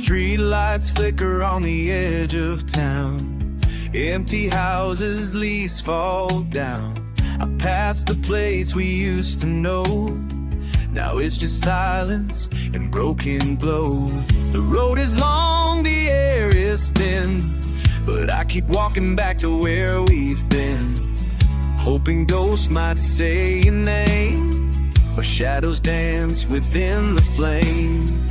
Street lights flicker on the edge of town. Empty houses, leaves fall down. I passed the place we used to know. Now it's just silence and broken glow. The road is long, the air is thin, but I keep walking back to where we've been, hoping ghosts might say your name, or shadows dance within the flame.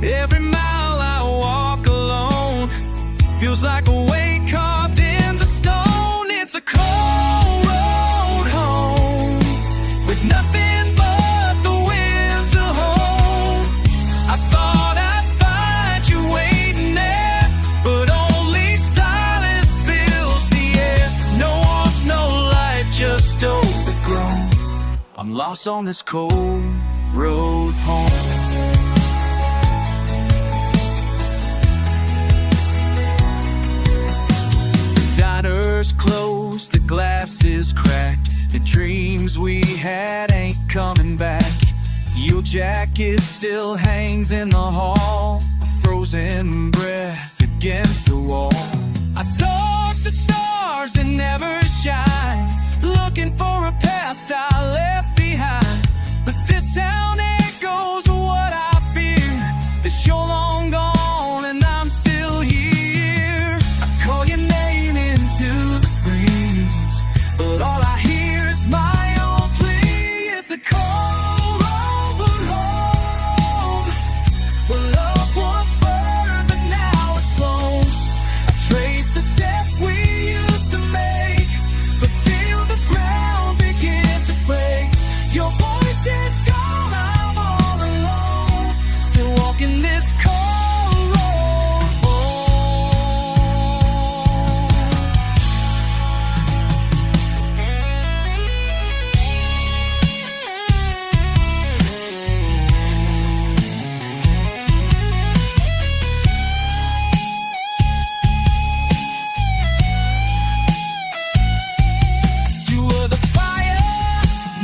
Every mile I walk alone feels like a weight carved into stone. It's a cold road home with nothing but the wind to hold. I thought I'd find you waiting there, but only silence fills the air. No warmth, no light, just overgrown. I'm lost on this cold road home. Close, the glass is cracked. The dreams we had ain't coming back. Your jacket still hangs in the hall, a frozen breath against the wall. I talk to stars and never shine, looking for a past I left behind. But this town echoes what I fear. This you're long gone and I'm still here. I call your name into the breeze, but all I hear is my own plea. It's a cold road home, where love once burned but now it's blown. I trace the steps we used to make, but feel the ground begin to break. Your voice is gone, I'm all alone, still walking this cold road home. You were the fire,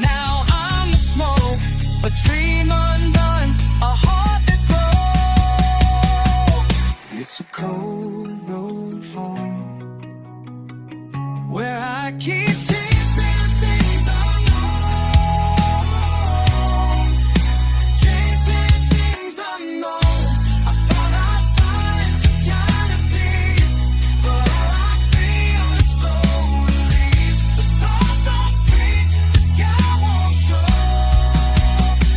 now I'm the smoke. A dream undone, a heart that broke. It's a cold road home, where I keep chasing things unknown, chasing things unknown. I thought I'd find some kind of peace, but all I feel is slow release. The stars don't speak, the sky won't show,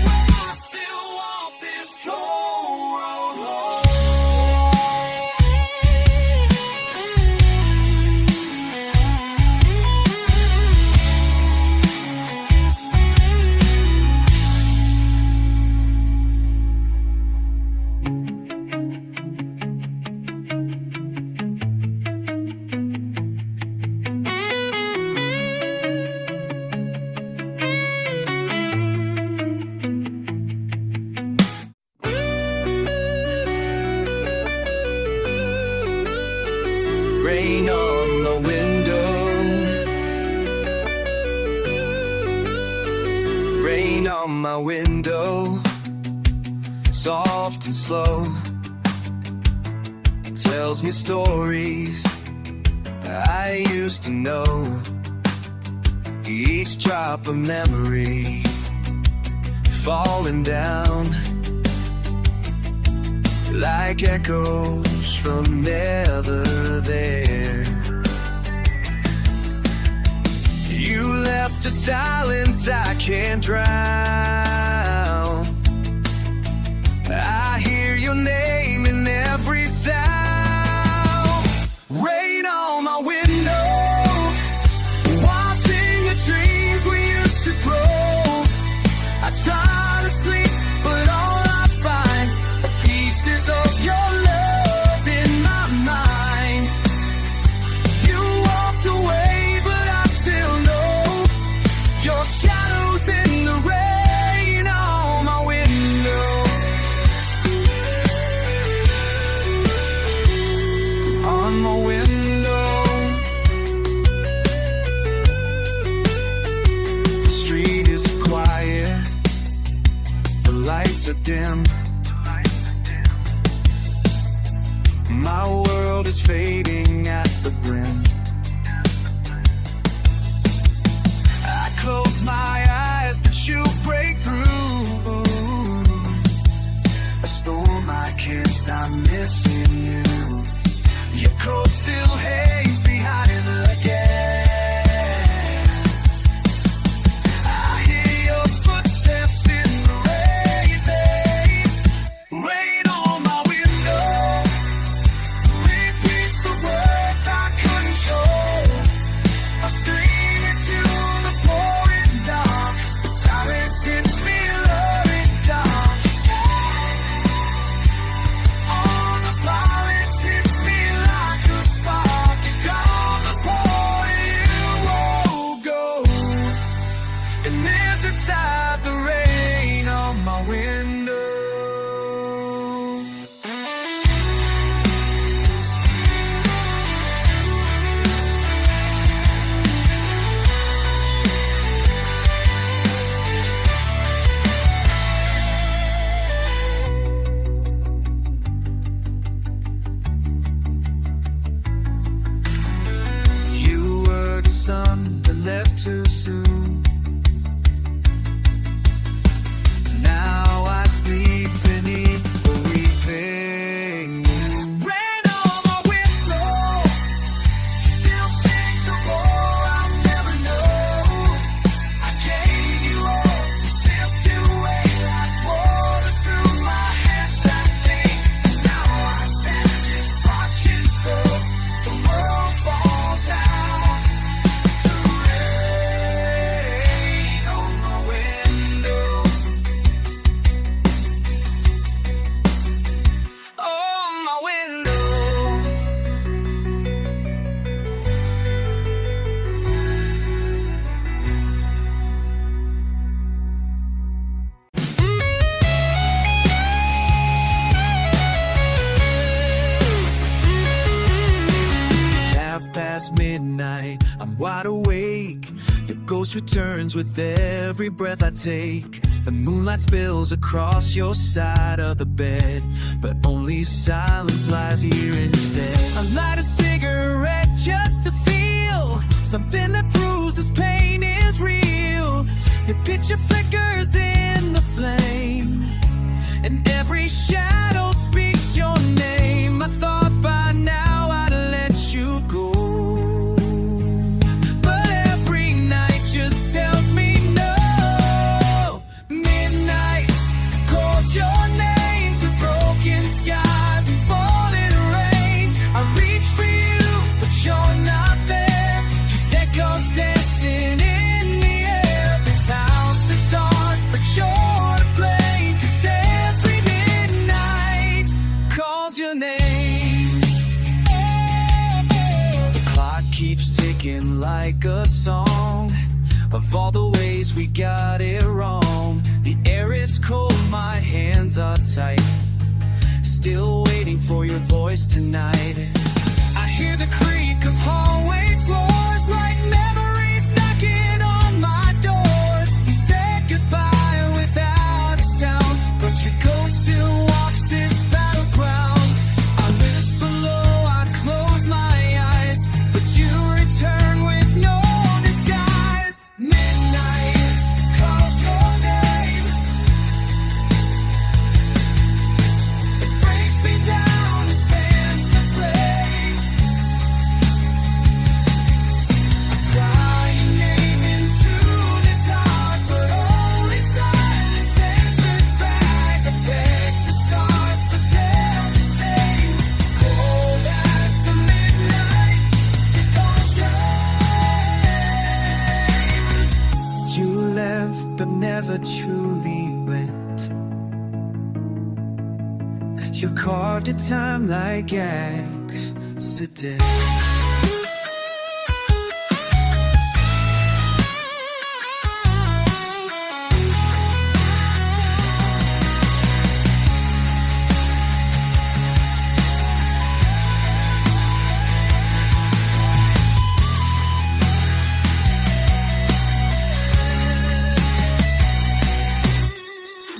when I still walk this cold road home. Rain on the window, rain on my window, soft and slow, tells me stories I used to know. Each drop of memory falling down like echoes from never there. You left a silence I can't drown. I hear your name in every sound. Rain on my window, washing the dreams we used to grow. I try to sleep, but all I find are pieces of your love in my mind. You walked away, but I still know your shadows in the rain on my window. On my window, the street is quiet, the lights are dim. My world is fading at the brim. I close my eyes, but you break through. A storm I can't stop missing you. Your coat still hangs behind the gate. I hear your footsteps in the rain. Rain on my window repeats the words I control. I scream into the pouring dark. The silence hits me low and dark. On the violence hits me like a spark. You call the point, you won't go. And there's inside the rain on my window. You were the sun that left too soon. Now I sleep beneath the weeping moon. Rain on my window still sings a roar I'll never know. I gave you all, you slipped away like water through my hands that day. Now I stand just watching so the world fall down to rain on my window. On my window. It's midnight, I'm wide awake. Your ghost returns with every breath I take. The moonlight spills across your side of the bed, but only silence lies here instead. I light a cigarette just to feel something that proves this pain is real. Your picture flickers in the flame, and every shadow speaks your name. I thought by now I'd let you go, but every night just tells me no. Midnight calls your name through broken skies and falling rain. I reach for you, but you're not there. Just echoes dancing in the air. This house is dark, but you're to blame, 'cause every midnight calls your name. The clock keeps ticking like a song of all the ways we got it wrong. The air is cold, my hands are tight, still waiting for your voice tonight. I hear the creak of hallway floors like memories knocking on my doors. You said goodbye without a sound, but your ghost still walks this battleground. I whisper low, I close my eyes, but you return with no disguise. Midnight calls your name. It breaks me down and fans the flame. I cry your name into the dark, but only silence answers back. I beg the stars, but they're the same. Cold as the midnight, it calls your name. You left, but never truly went. You carved a time like accident.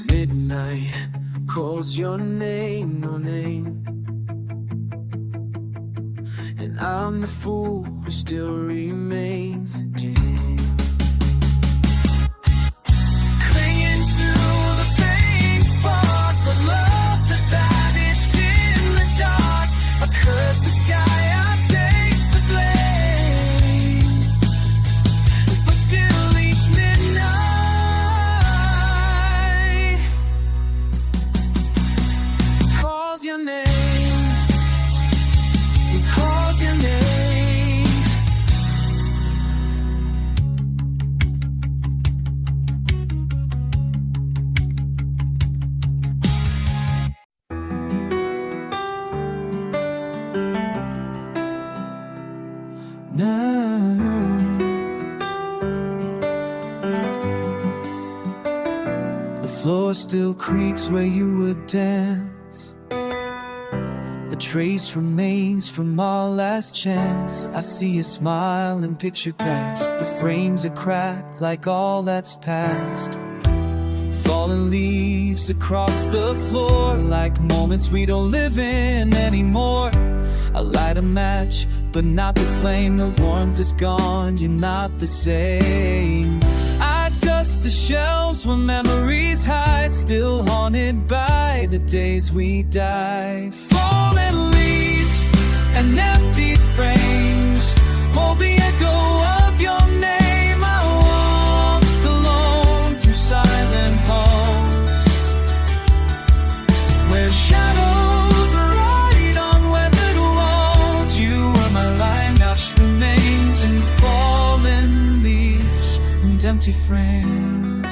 Midnight calls your name, no name. I'm the fool who still remains. Clinging to the faint spark, the love that vanished in the dark. I curse the sky, I take the blame, but still each midnight calls your name. Your name. Now the floor still creaks where you would dance. A trace remains from our last chance. I see a smile in picture glass, but frames are cracked like all that's past. Fallen leaves across the floor, like moments we don't live in anymore. I light a match, but not the flame. The warmth is gone, you're not the same. I dust the shelves where memories hide, still haunted by the days we died. Fallen leaves and empty frames hold the echo of your name. I walk alone through silent halls where shadows ride on weathered walls. You are my light, now remains in fallen leaves and empty frames.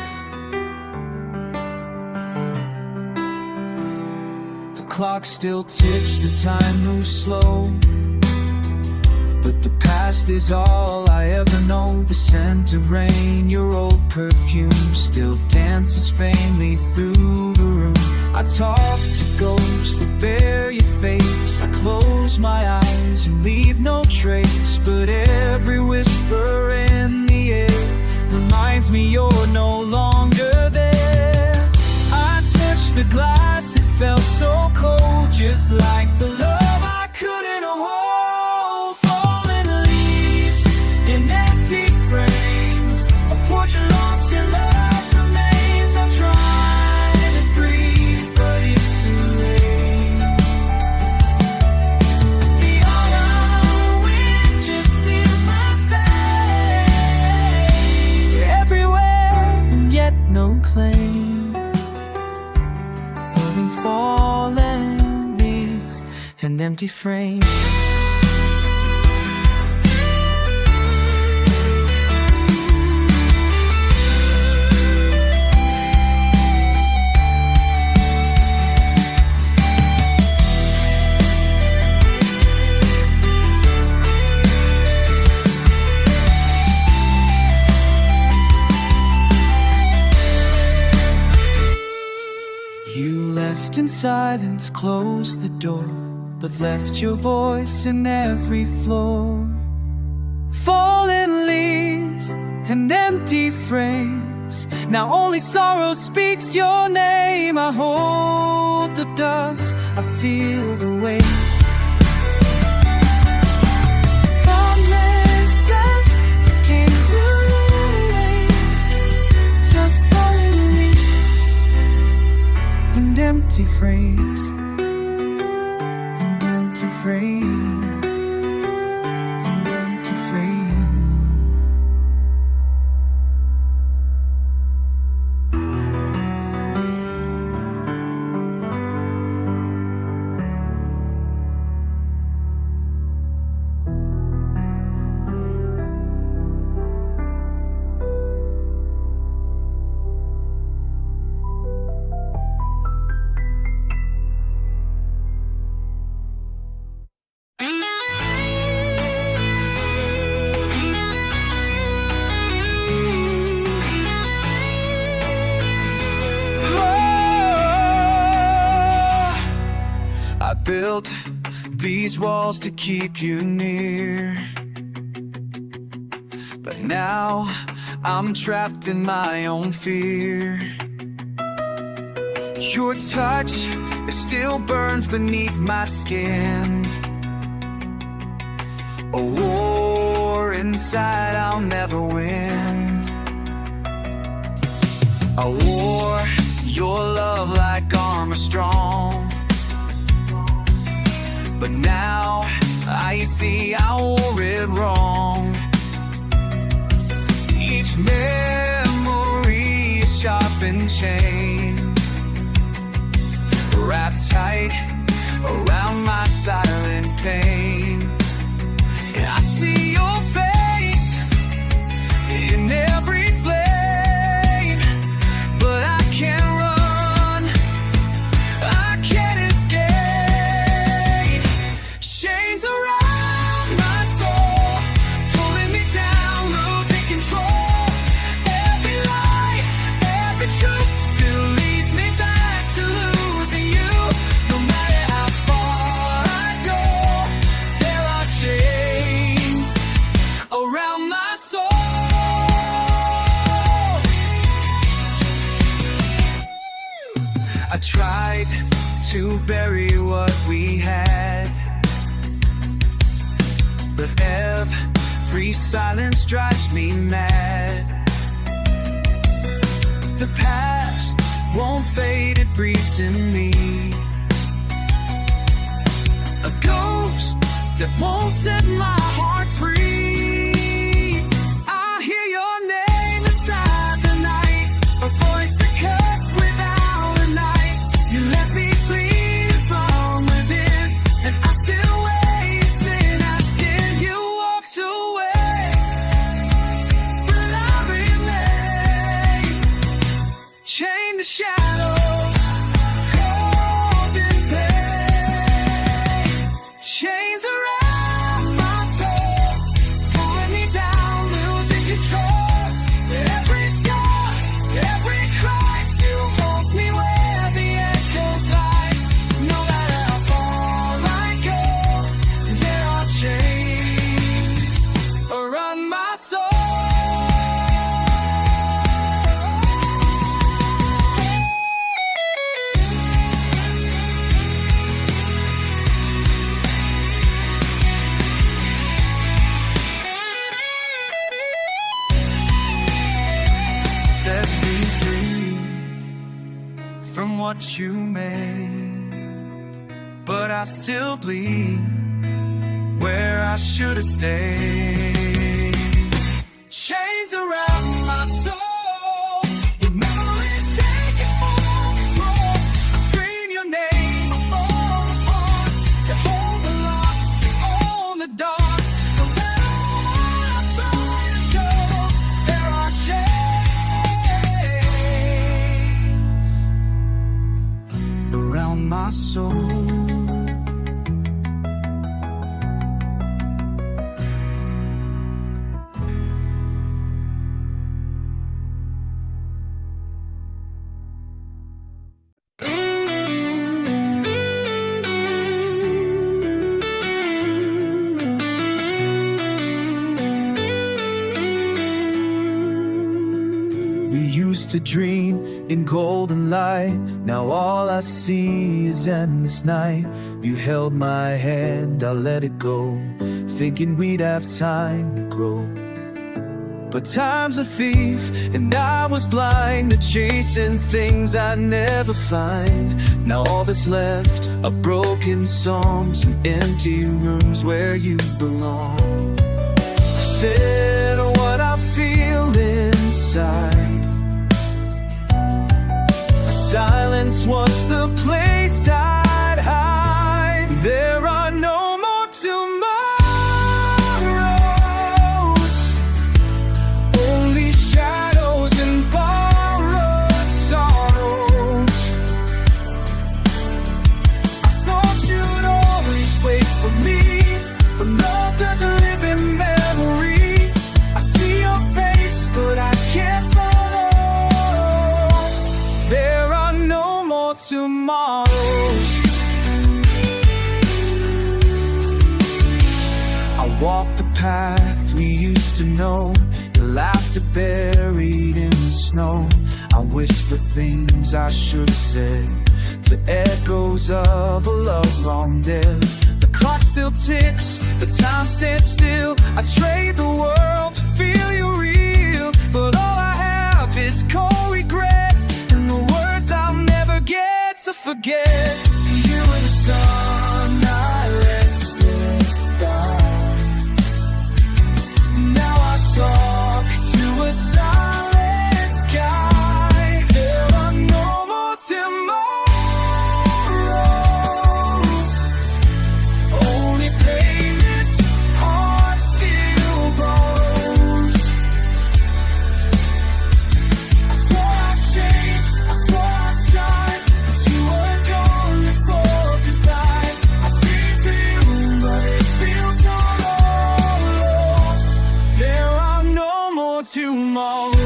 The clock still ticks, the time moves slow, but the past is all I ever know. The scent of rain, your old perfume still dances faintly through the room. I talk to ghosts that bear your face. I close my eyes and leave no trace, but every whisper in the air reminds me you're no longer there. I touched the glass, it felt so cold, just like the love I couldn't hold. Fallen leaves in empty frames, a portrait lost in love's remains. I'm trying to breathe, but it's too late. The autumn wind just seals my fate. Everywhere and yet no claim. Fallen leaves and empty frames. You left in silence, closed the door, but left your voice in every floor. Fallen leaves and empty frames, now only sorrow speaks your name. I hold the dust, I feel the weight. Promises came too late, just fallen leaves and empty frames, and empty frames, and empty frames. I built these walls to keep you near, but now I'm trapped in my own fear. Your touch, it still burns beneath my skin. A war inside I'll never win. A war, your love like armor strong. But now I see I wore it wrong. Each memory is sharp and chain, wrapped tight around my silent pain. And I see your face in every flame, but I can't run, I can't escape. Chains around my soul, pulling me down, losing control. Every lie, every truth still leads me back to losing you. No matter how far I go, there are chains around my soul. I tried to bury what we had, but every silence drives me mad. The past won't fade, it breathes in me. A ghost that won't set my heart free. I hear your name inside the night, a voice that cuts without a knife. You let me bleed from within, and I still wait, sin asking. You walked away, but I remain chained to shadows, cold in pain. Chains around my soul, pulling me down, losing control. Every scar, every cry still holds me where the echoes lie. No matter how far I go, there are chains around my soul. Set me free from what you made, but I still bleed where I should have stayed. Chains around my soul, your memories taking full control. I scream your name, I fall apart. You hold the lock, you own the dark. No matter what I try to show, there are chains around my soul. We used to dream in golden light. Now all I see is endless night. You held my hand, I let it go, thinking we'd have time to grow. But time's a thief, and I was blind to chasing things I never find. Now all that's left are broken songs and empty rooms where you belong. Said what I feel inside. Silence was the place I'd hide. There are no more tomorrows, only shadows and borrowed sorrows. I thought you'd always wait for me, but love doesn't live in memory. I see your face, but I can't follow. There are no more tomorrows. I walked the path we used to know, the laughter buried in the snow. I whisper things I should have said to echoes of a love long dead. The clock still ticks, the time stands still. I trade the world to feel you real, but all I have is cold regret and the words I'll never get to forget. You were the sun I let slip by. Now I talk to a silent sky. There are no more tomorrows, only pain this heart still borrows. I swore I'd change, I swore I'd shine, but you were gone before goodbye. I scream for you, but it feels hollow. There are no more tomorrows.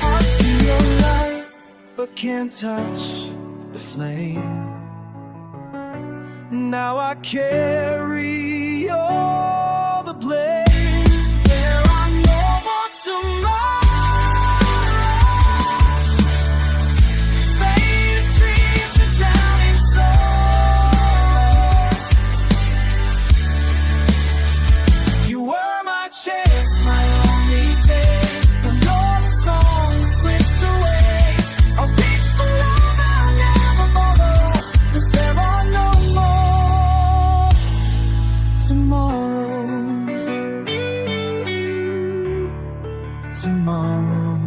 I see your light, but can't touch the flame. Now I carry all the blame. There are no more tomorrows, just faded dreams and drowning souls. You were my chance, my only day. When all the song slips away, I'll reach for love I'll never borrow, 'cause there are no more tomorrows. Tomorrows.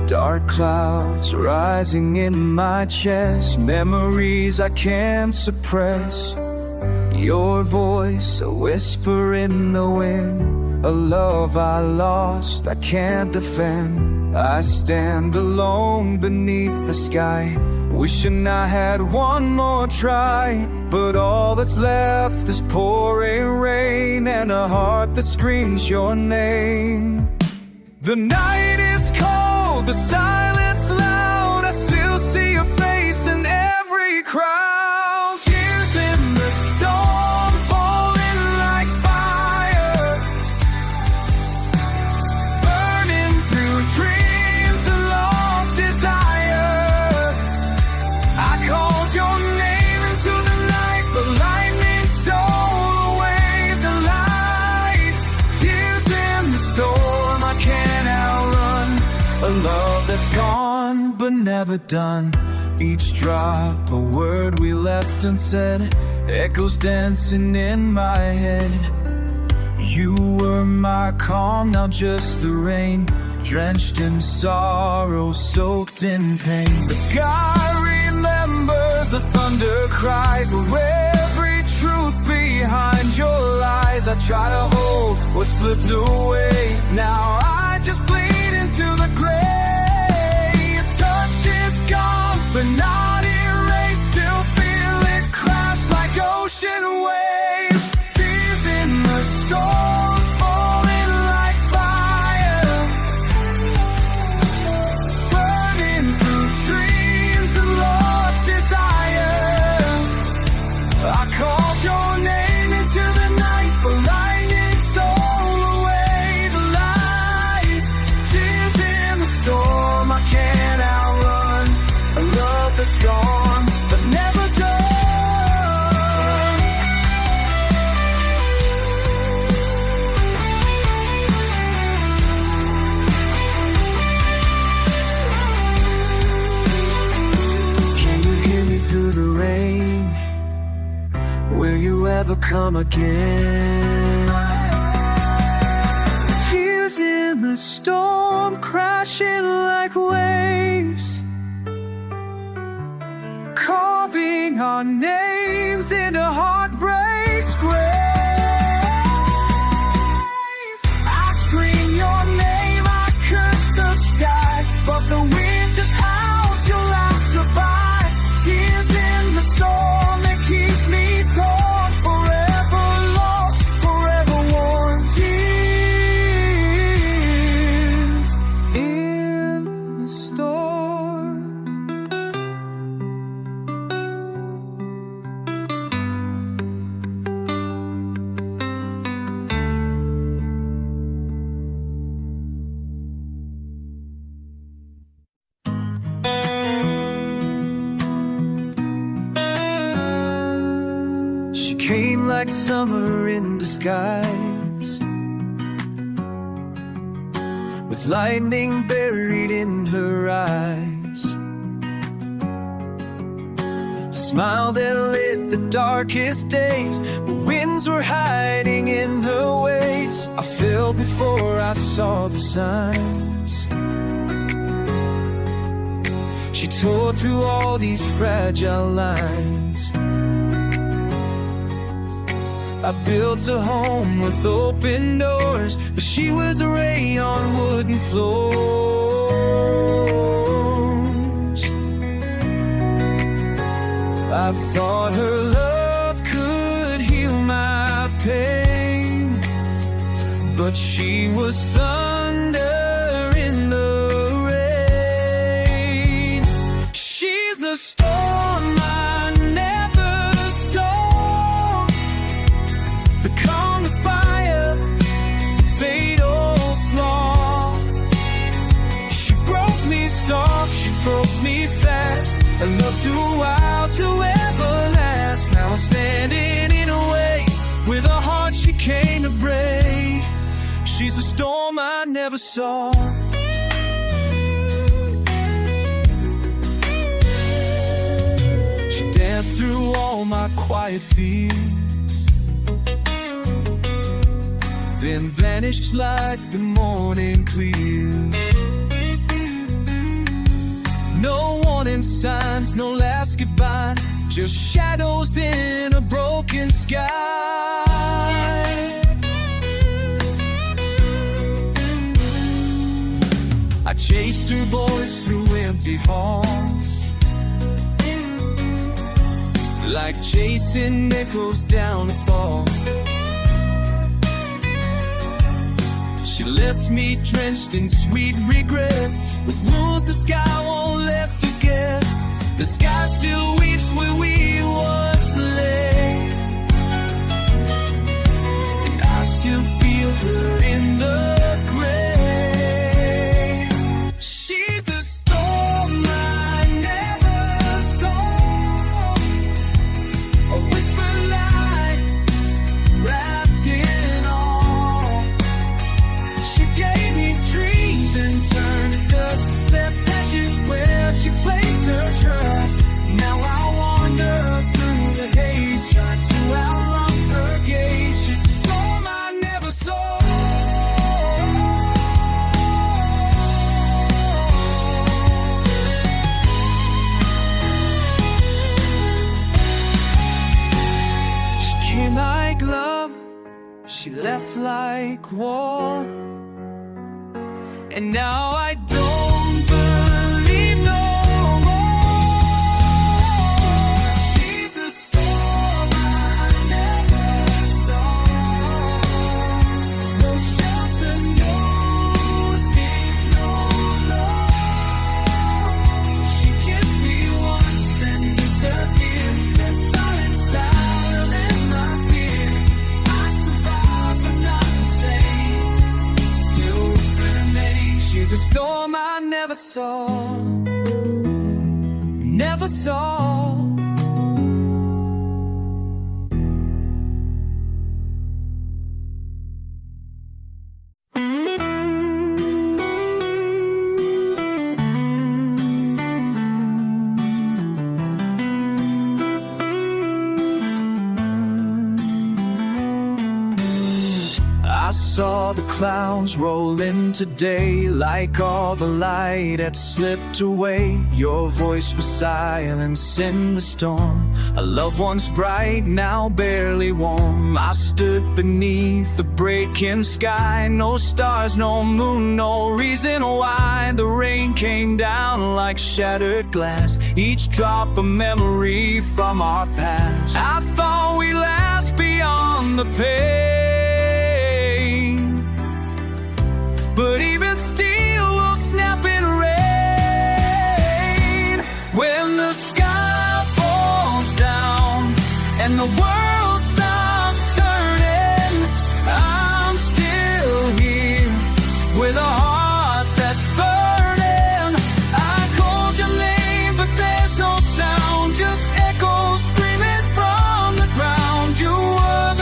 Dark clouds rising in my chest, memories I can't suppress. Your voice, a whisper in the wind, a love I lost, I can't defend. I stand alone beneath the sky, wishing I had one more try. But all that's left is pouring rain and a heart that screams your name. The night is cold, the silence loud, I still see your face in every crowd. Tears in the storm, falling like fire, burning through dreams and lost desire. I called your name into the night, but lightning stole away the light. Tears in the storm, I can't outrun a love that's gone but never done. Each drop, a word we left unsaid, echoes dancing in my head. You were my calm, now just the rain, drenched in sorrow, soaked in pain. The sky remembers the thunder cries of every truth behind your lies. I try to hold what slipped away, now I just bleed into the gray. Your touch is gone, but not erased. Still feel it crash like ocean waves. Tears in the storm, falling like fire, burning through dreams and lost desire. I called your name into the night, but lightning stole away the light. Tears in the storm, I can't outrun a love that's gone but never done. Can you hear me through the rain? Will you ever come again? Tears in the storm, crashing like waves, carving our names into heartbreak's grave. I scream your name, I curse the sky, but the wind just like summer in disguise, with lightning buried in her eyes. Smile that lit the darkest days, but winds were hiding in her ways. I fell before I saw the signs. She tore through all these fragile lines. I built a home with open doors, but she was a ray on wooden floors. I thought her love could heal my pain, but she was thunder in the rain. She's the storm I never saw, the calm, the fire, the fatal flaw. She broke me soft, she broke me fast, a love too wild to ever last. Now I'm standing in a way with a heart she came to break. She's a storm I never saw. She danced through all my quiet fears, then vanished like the morning clears. No warning signs, no last goodbye, just shadows in a broken sky. I chased her voice through empty halls, like chasing echoes down a fall. She left me drenched in sweet regret, with wounds the sky won't let forget. The sky still weeps where we once lay, and I still feel her in the gray. She's the storm I never saw, a whispered light wrapped in awe. She gave me dreams and turned to dust, left ashes where she placed her trust. Now I wander through the haze, trying to outrun her gaze. She's the storm I never saw. She came like love, she left like war, and now I don't believe no more. She's a storm I never saw, no shelter, no escape, no love. She kissed me once, then disappeared, that silence louder than my fear. I survived, but not the same, still whispering her name. She's a storm I never saw, never saw. I saw the clouds roll in today, like all the light had slipped away. Your voice was silence in the storm, a love once bright, now barely warm. I stood beneath the breaking sky, no stars, no moon, no reason why. The rain came down like shattered glass, each drop a memory from our past. I thought we'd last beyond the pain, but even still we'll snap in rain. When the sky falls down and the world stops turning, I'm still here with a heart that's burning. I called your name, but there's no sound, just echoes screaming from the ground. You were the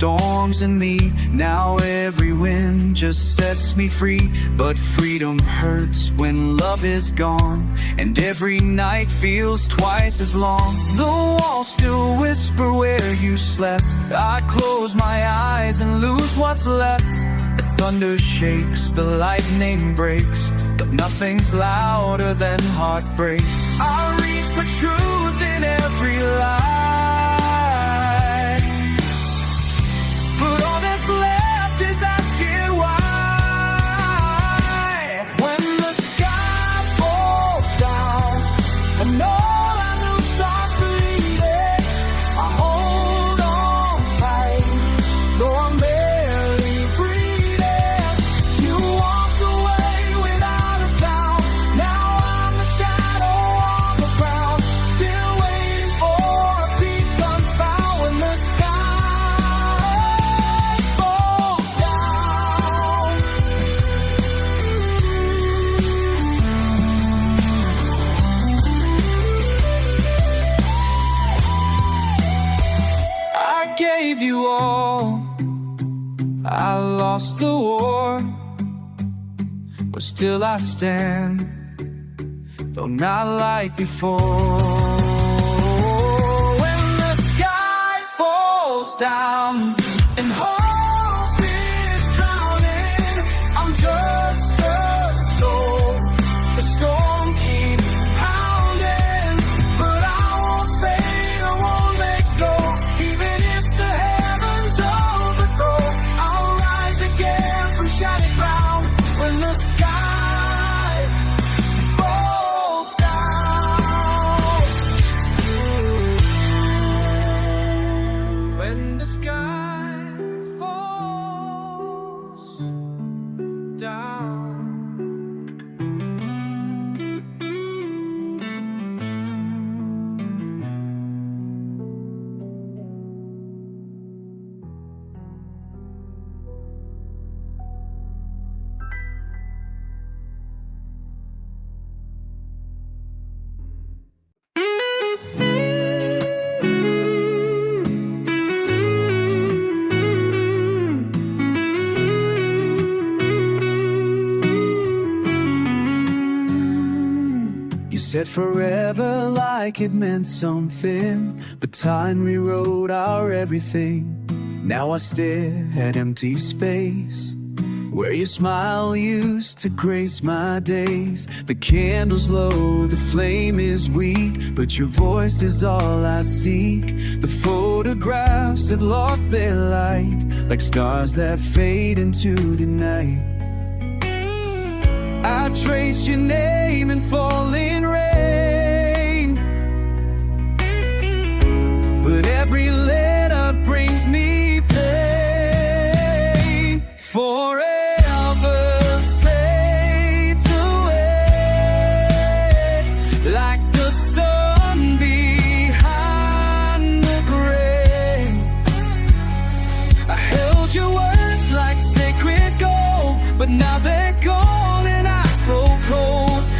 storms in me. Now every wind just sets me free. But freedom hurts when love is gone, and every night feels twice as long. The walls still whisper where you slept. I close my eyes and lose what's left. The thunder shakes, the lightning breaks, but nothing's louder than heartbreak. I reach for truth in every lie, but all that's left is asking why. When the sky falls down and all I knew starts bleeding, I hold on tight, though I'm barely breathing. You walked away without a sound. Now I'm the shadow on the ground, still waiting for a peace unfound. When the sky falls down, I gave you all, I lost the war, but still I stand, though not like before. When the sky falls down and hope is drowning, I'm just a soul. The storm keeps pounding, but I won't fade, I won't let go. Even if the heavens overthrow, I'll rise again from shattered ground. When the sky falls down, when the sky falls down. You said forever like it meant something, but time rewrote our everything. Now I stare at empty space, where your smile used to grace my days. The candle's low, the flame is weak, but your voice is all I seek. The photographs have lost their light, like stars that fade into the night. I trace your name in falling rain, but every letter brings me pain. Forever fades away, like the sun behind the grave. I held your words like sacred gold, but now they're gone.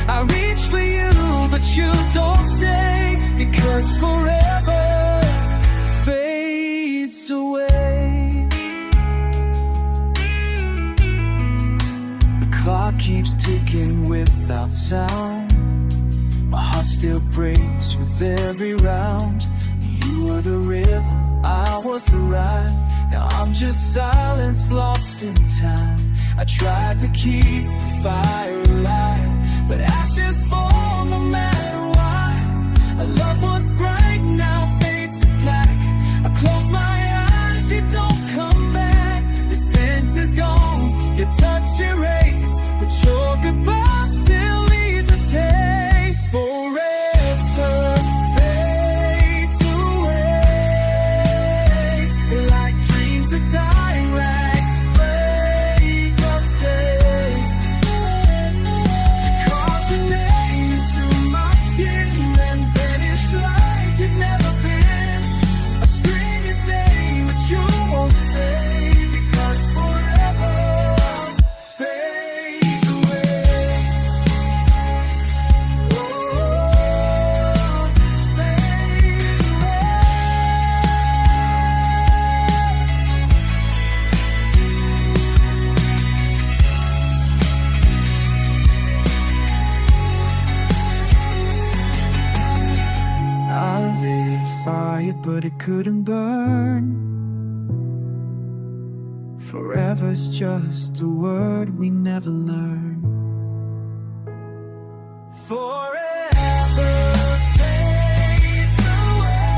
I reach for you, but you don't stay, because forever fades away. The clock keeps ticking without sound. My heart still breaks with every round. You were the river, I was the ride. Now I'm just silence lost in time. I tried to keep the fire alive, but ashes fall no matter why. A love once bright now fades to black. I close my eyes, you don't come back. The scent is gone, your touch erased, but your goodbye still leaves a taste. Forever fades away, like dreams that die right. but it couldn't burn. Forever's just a word we never learn. Forever fades away,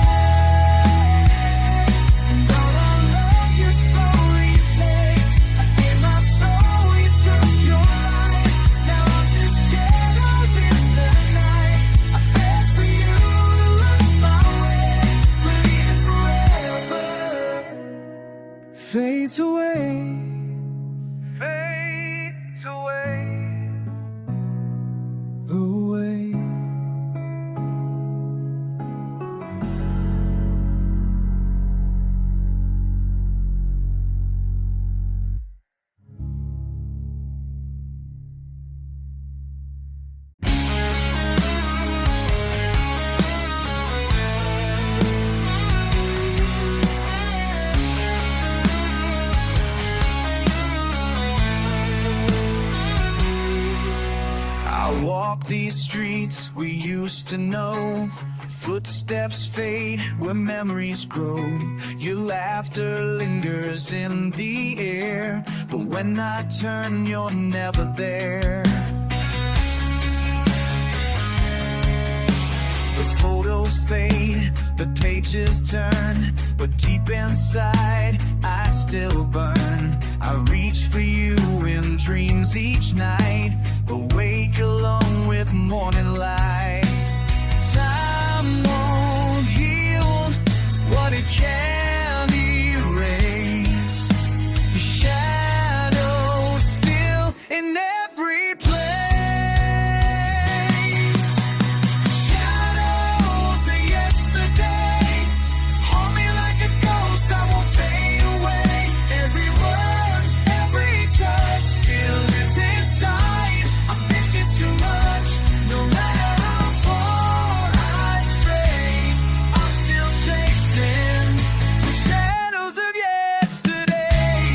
and all our love you slowly takes. I gave my soul, you took your life. Now I'm just shadows in the night. I beg for you to look my way, but even forever fades away, fades away, away. I walk these streets we used to know. Footsteps fade where memories grow. Your laughter lingers in the air, but when I turn, you're never there. The photos fade, the pages turn, but deep inside, I still burn. I reach for you in dreams each night, but wake alone with morning light. Time won't heal what it can't erase. Your shadow still in every place. Shadows of yesterday haunt me like a ghost, I won't fade away. Every word, every touch still lives inside. I miss you too much, no matter how far I stray. I'm still chasing the shadows of yesterday.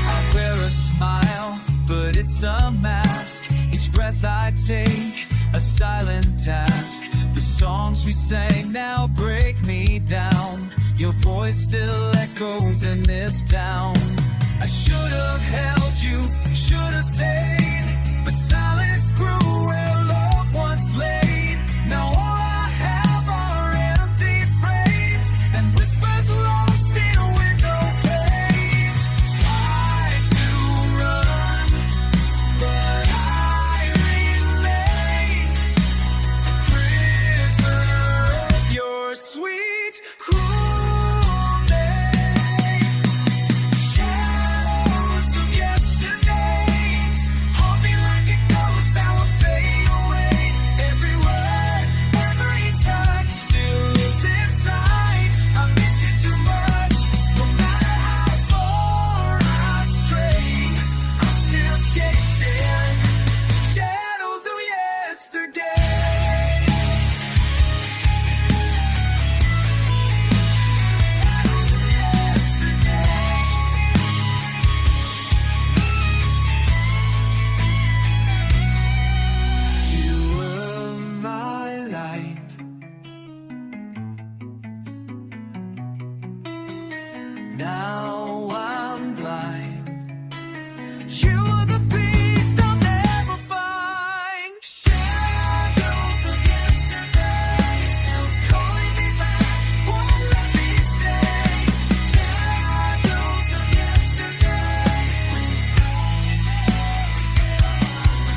I wear a smile, but it's a mask. Each breath I take, a silent task. The songs we sang now break me down. Your voice still echoes in this town. I should have held you, should have stayed, but silence grew where love once laid. Now all I have are empty frames and whispers lost in window panes. Tried to run, but I remain a prisoner of your sweet cruel name. Shadows of yesterday haunt me like a ghost, I won't fade away. Every word, every touch still lives inside. I miss you too much, no matter how far I stray. I'm still chasing shadows of yesterday. You were my light. Now I'm blind. You were the peace I'll never find. Shadows of yesterday still calling me back, won't let me stay. Shadows of yesterday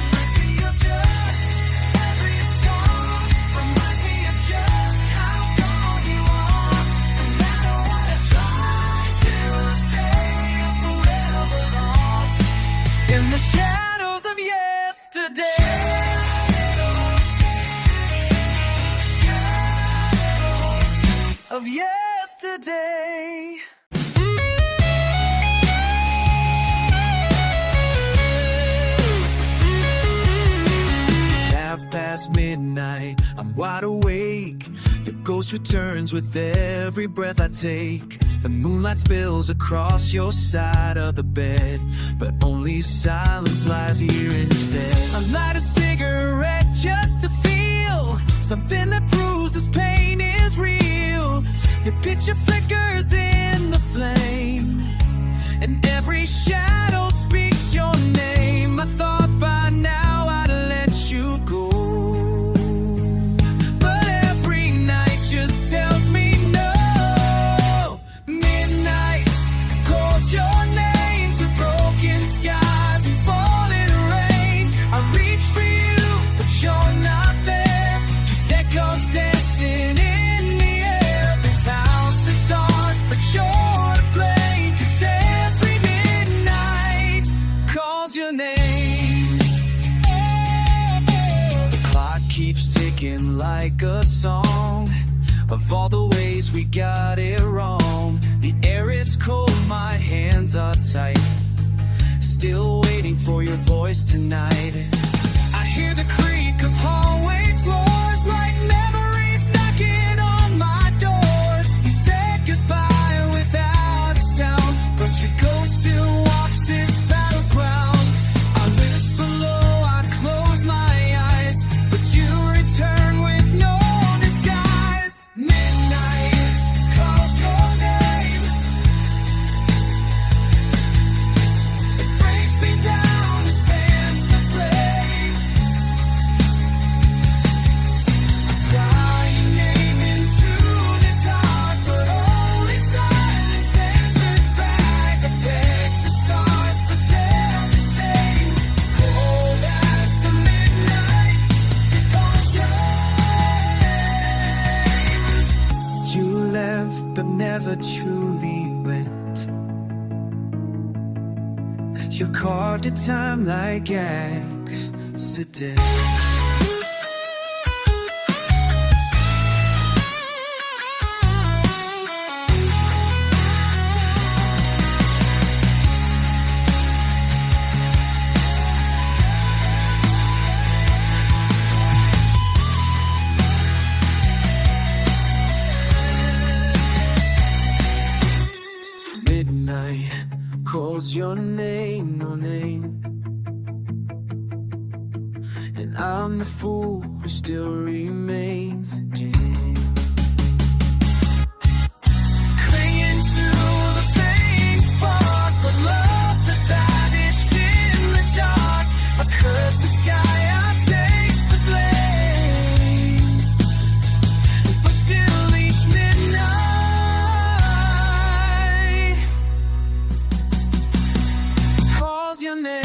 reminds me of just every scar, reminds me of just how gone you are. No matter what I try to say, I'm forever lost in the shadows of yesterday. Shadows of yesterday. It's half past midnight, I'm wide awake. Your ghost returns with every breath I take. The moonlight spills across your side of the bed, but only silence lies here instead. I light a cigarette just to feel something that proves this pain is real. Your picture flickers in the flame, and every shadow speaks your name. I thought by now I'd let you go, but every night just tells me no. Midnight calls your name to broken skies and falling rain. I reach for you, but you're not there. Just echoes dancing in the air. This house is dark, but you're to blame, 'cause every midnight calls your name. The clock keeps ticking like a song of all the ways we got it wrong. The air is cold, my hands are tight, still waiting for your voice tonight. I hear the creak of hallway floors, like memories knocking on my doors. You said goodbye without a sound, but your ghost still walks this battleground. I whisper low, I close my eyes, but you return with no disguise. Midnight calls your name. It breaks me down and fans the flame. Cry your name into the dark, but only silence answers back. I beg the stars, but they're the same. Cold as the midnight, it calls your name. You left, but never truly went. You carved a time like accident. Midnight calls your name, no name, and I'm the fool who still remains. Clinging to the faint spark, but love that vanished in the dark. I curse the sky, I take the blame, but still each midnight calls your name.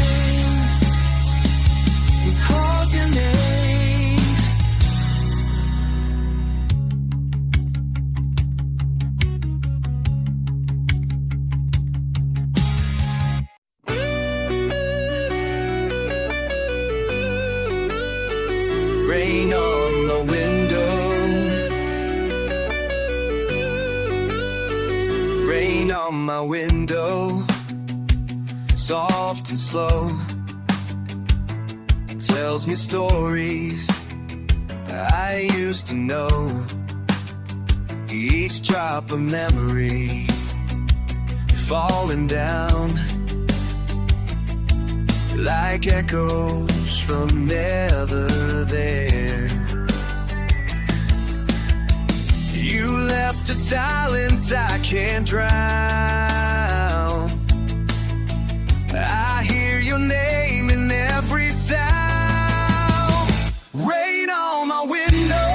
He calls your name. Rain on the window, rain on my window, soft and slow, tells me stories I used to know. Each drop of memory falling down like echoes from never there. You left a silence I can't drown. I hear your name in every sound. Rain on my window,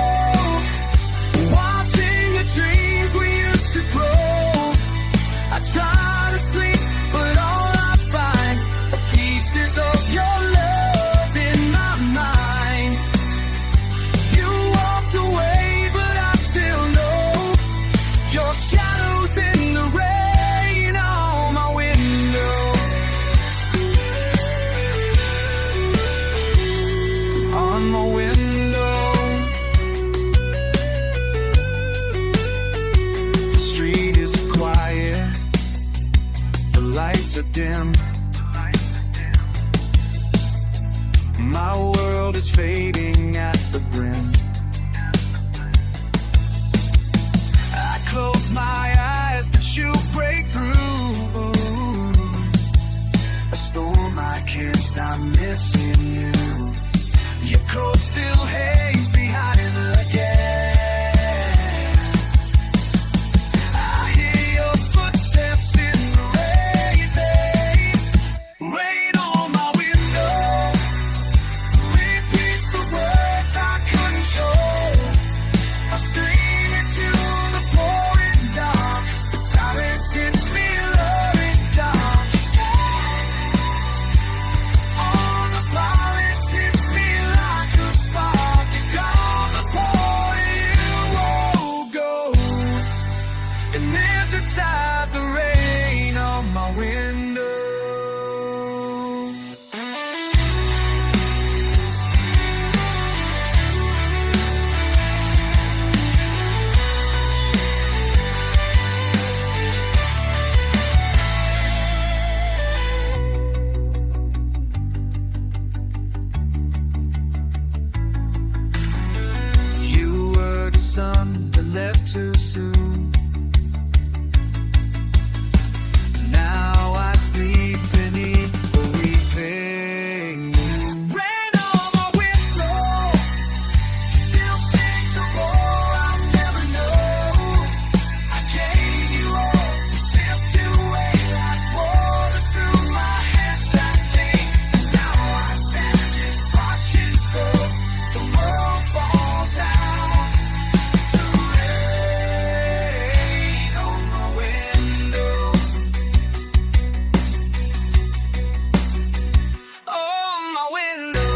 washing the dreams we used to grow. I try to sleep, but all I find are pieces of your love in my mind. You walked away, but I still know your shadows in the rain on my window. On my window, the street is quiet, the lights are dim. My world is fading at the brim. I close my eyes, but you break through. A storm I can't stop missing you. You coat still hangs behind the gas. I hear your footsteps in the rain. Rain on my window repeats the words I control. I scream into the pouring dark. The silence hits me low and dark. On the pilot hits me like a spark. You call the point, you won't go. And there's inside the rain on my window. You were the sun that left too soon. Now I sleep beneath the weeping moon. Rain on my window still sings a roar I'll never know. I gave you all, you slipped away like water through my hands that day. Now I stand just watching slow the world fall down to rain on my window. On my window.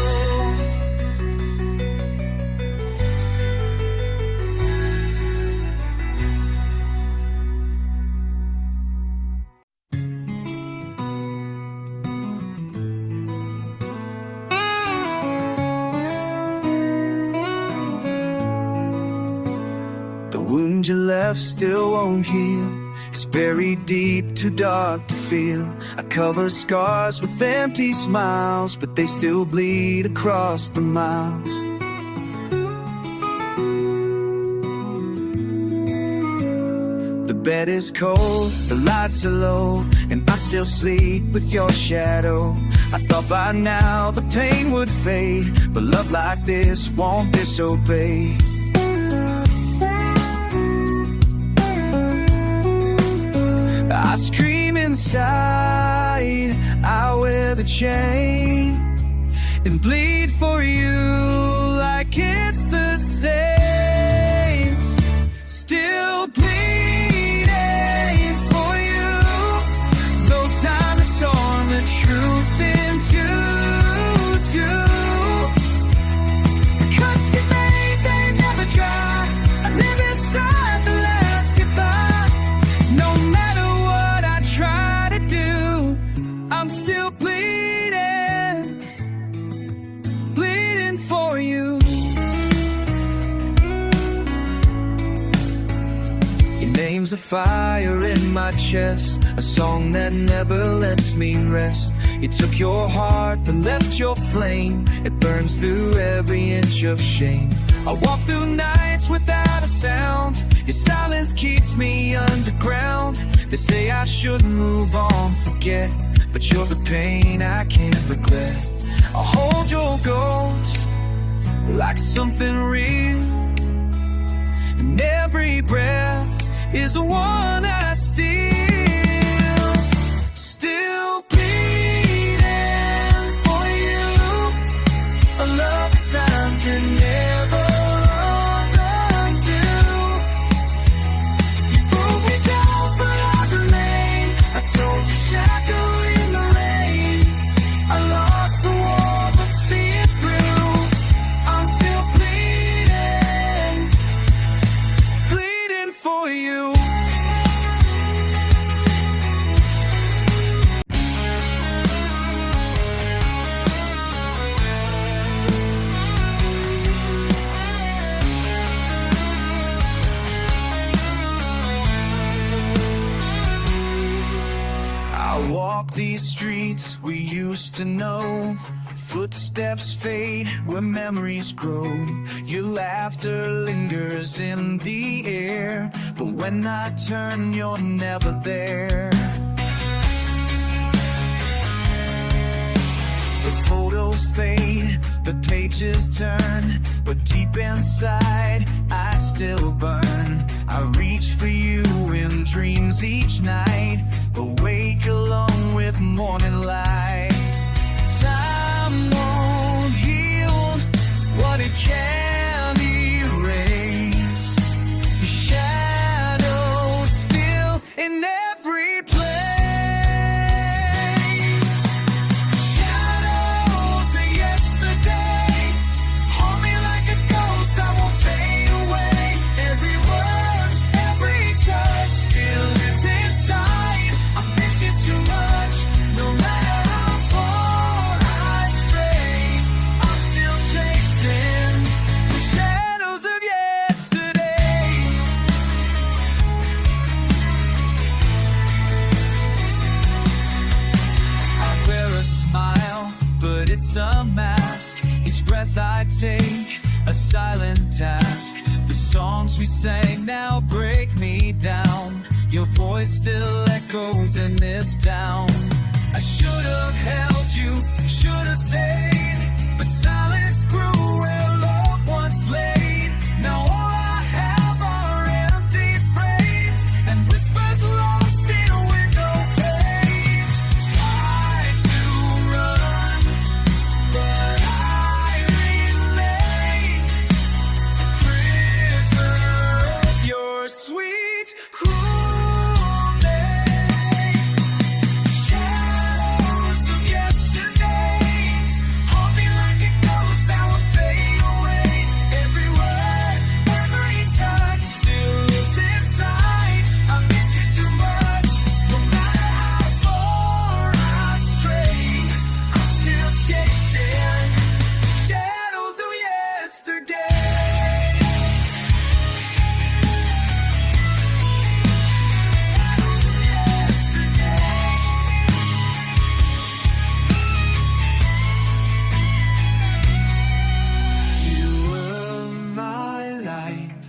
The wound you left still won't heal. It's buried deep, too dark to feel. I cover scars with empty smiles, but they still bleed across the miles. The bed is cold, the lights are low, and I still sleep with your shadow. I thought by now the pain would fade, but love like this won't disobey. I scream inside, I wear the chain and bleed for you like it's the same. Still bleeding for you, though time has torn the truth into two. The cuts you made, they never dry. I live inside the last goodbye. No matter what I try to do, I'm still bleeding, bleeding for you. Your name's a fire in my chest, a song that never lets me rest. You took your heart but left your flame. It burns through every inch of shame. I walk through nights without a sound. Your silence keeps me underground. They say I should move on, forget, but you're the pain I can't regret. I'll hold your ghost like something real, and every breath is the one I steal. Still bleeding for you, a love that time can never undo. You broke me down, but I remain. I sold you shackle in the rain. I lost the war, but see it through. I'm still bleeding, bleeding for you. I walk these streets we used to know. Footsteps fade where memories grow. Your laughter lingers in the air, but when I turn, you're never there. The photos fade, The pages turn, but deep inside I still burn. I reach for you in dreams each night, but wake alone with morning light. Time won't heal what it can't erase. Your shadow still in every place. Shadows of yesterday haunt me like a ghost that won't fade away. Every word, every touch still lives inside. I miss you too much, no matter how far I stray. I'm still chasing the shadows of yesterday. I wear a smile, but it's a mask. Each breath I take, a silent task. The songs we sang now break me down. Your voice still echoes in this town. I should have held you, should have stayed, but silence grew where love once laid. Now all I have are empty frames and whispers lost in window panes. Try to run, but I remain prisoner of your sweet, cruel name. Shadows of yesterday haunt me like a ghost that won't fade away. Every word, every touch still lives inside. I miss you too much, no matter how far I stray. I'm still chasing shadows of yesterday. You were my light.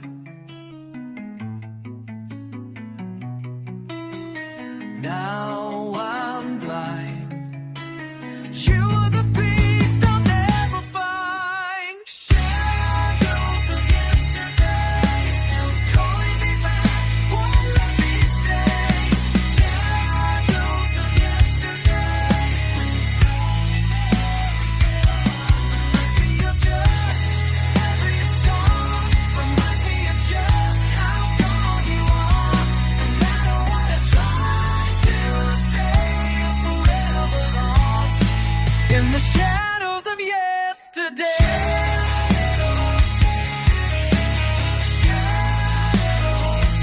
Now I'm blind. You were the peace I'll never find. Shadows of yesterday still calling me back, won't let me stay. Shadows of yesterday reminds me of just every scar. Reminds me of just how gone you are. No matter what I try to say, I'm forever lost in the shadows of yesterday. Shadows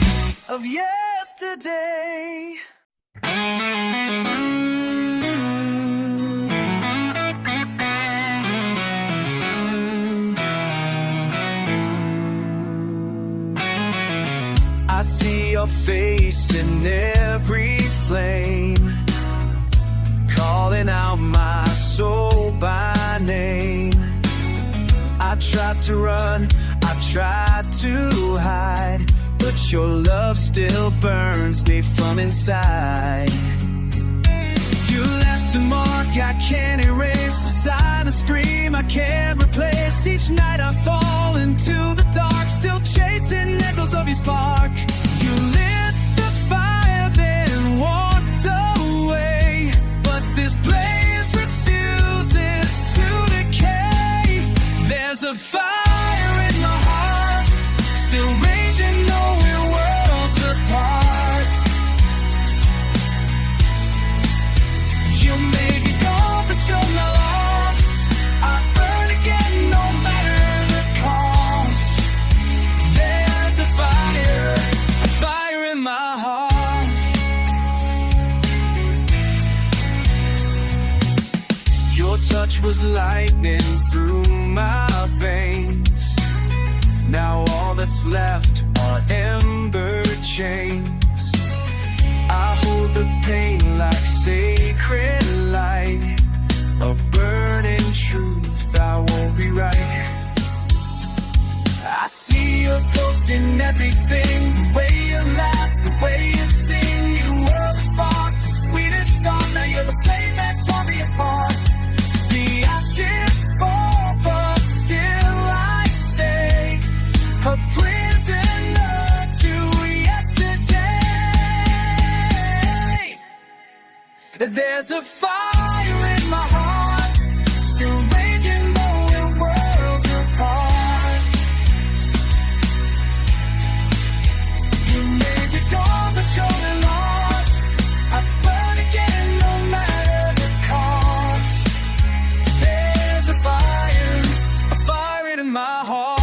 of yesterday. I see your face in every flame, calling out my soul by name. I tried to run, I tried to hide, but your love still burns me from inside. You left a mark I can't erase, a silent scream I can't replace. Each night I fall into the dark, still chasing echoes of your spark. You lit the fire, then walked away, but this place refuses to decay. There's a fire in my heart, still raging though we're worlds apart. You may be gone, but you're not lost. I burn again no matter the cost. There's a fire in my heart. Your touch was lightning through my veins. Now all that's left are ember chains. I hold the pain like sacred light, a burning truth I won't rewrite. I see your ghost in everything, the way you laugh, the way you sing. You were the spark, the sweetest star. Now you're the flame that tore me apart. The ashes fall, but There's a fire in my heart, still raging though we're worlds apart. You may be gone, but you're lost. I burn again, no matter the cost. There's a fire in my heart.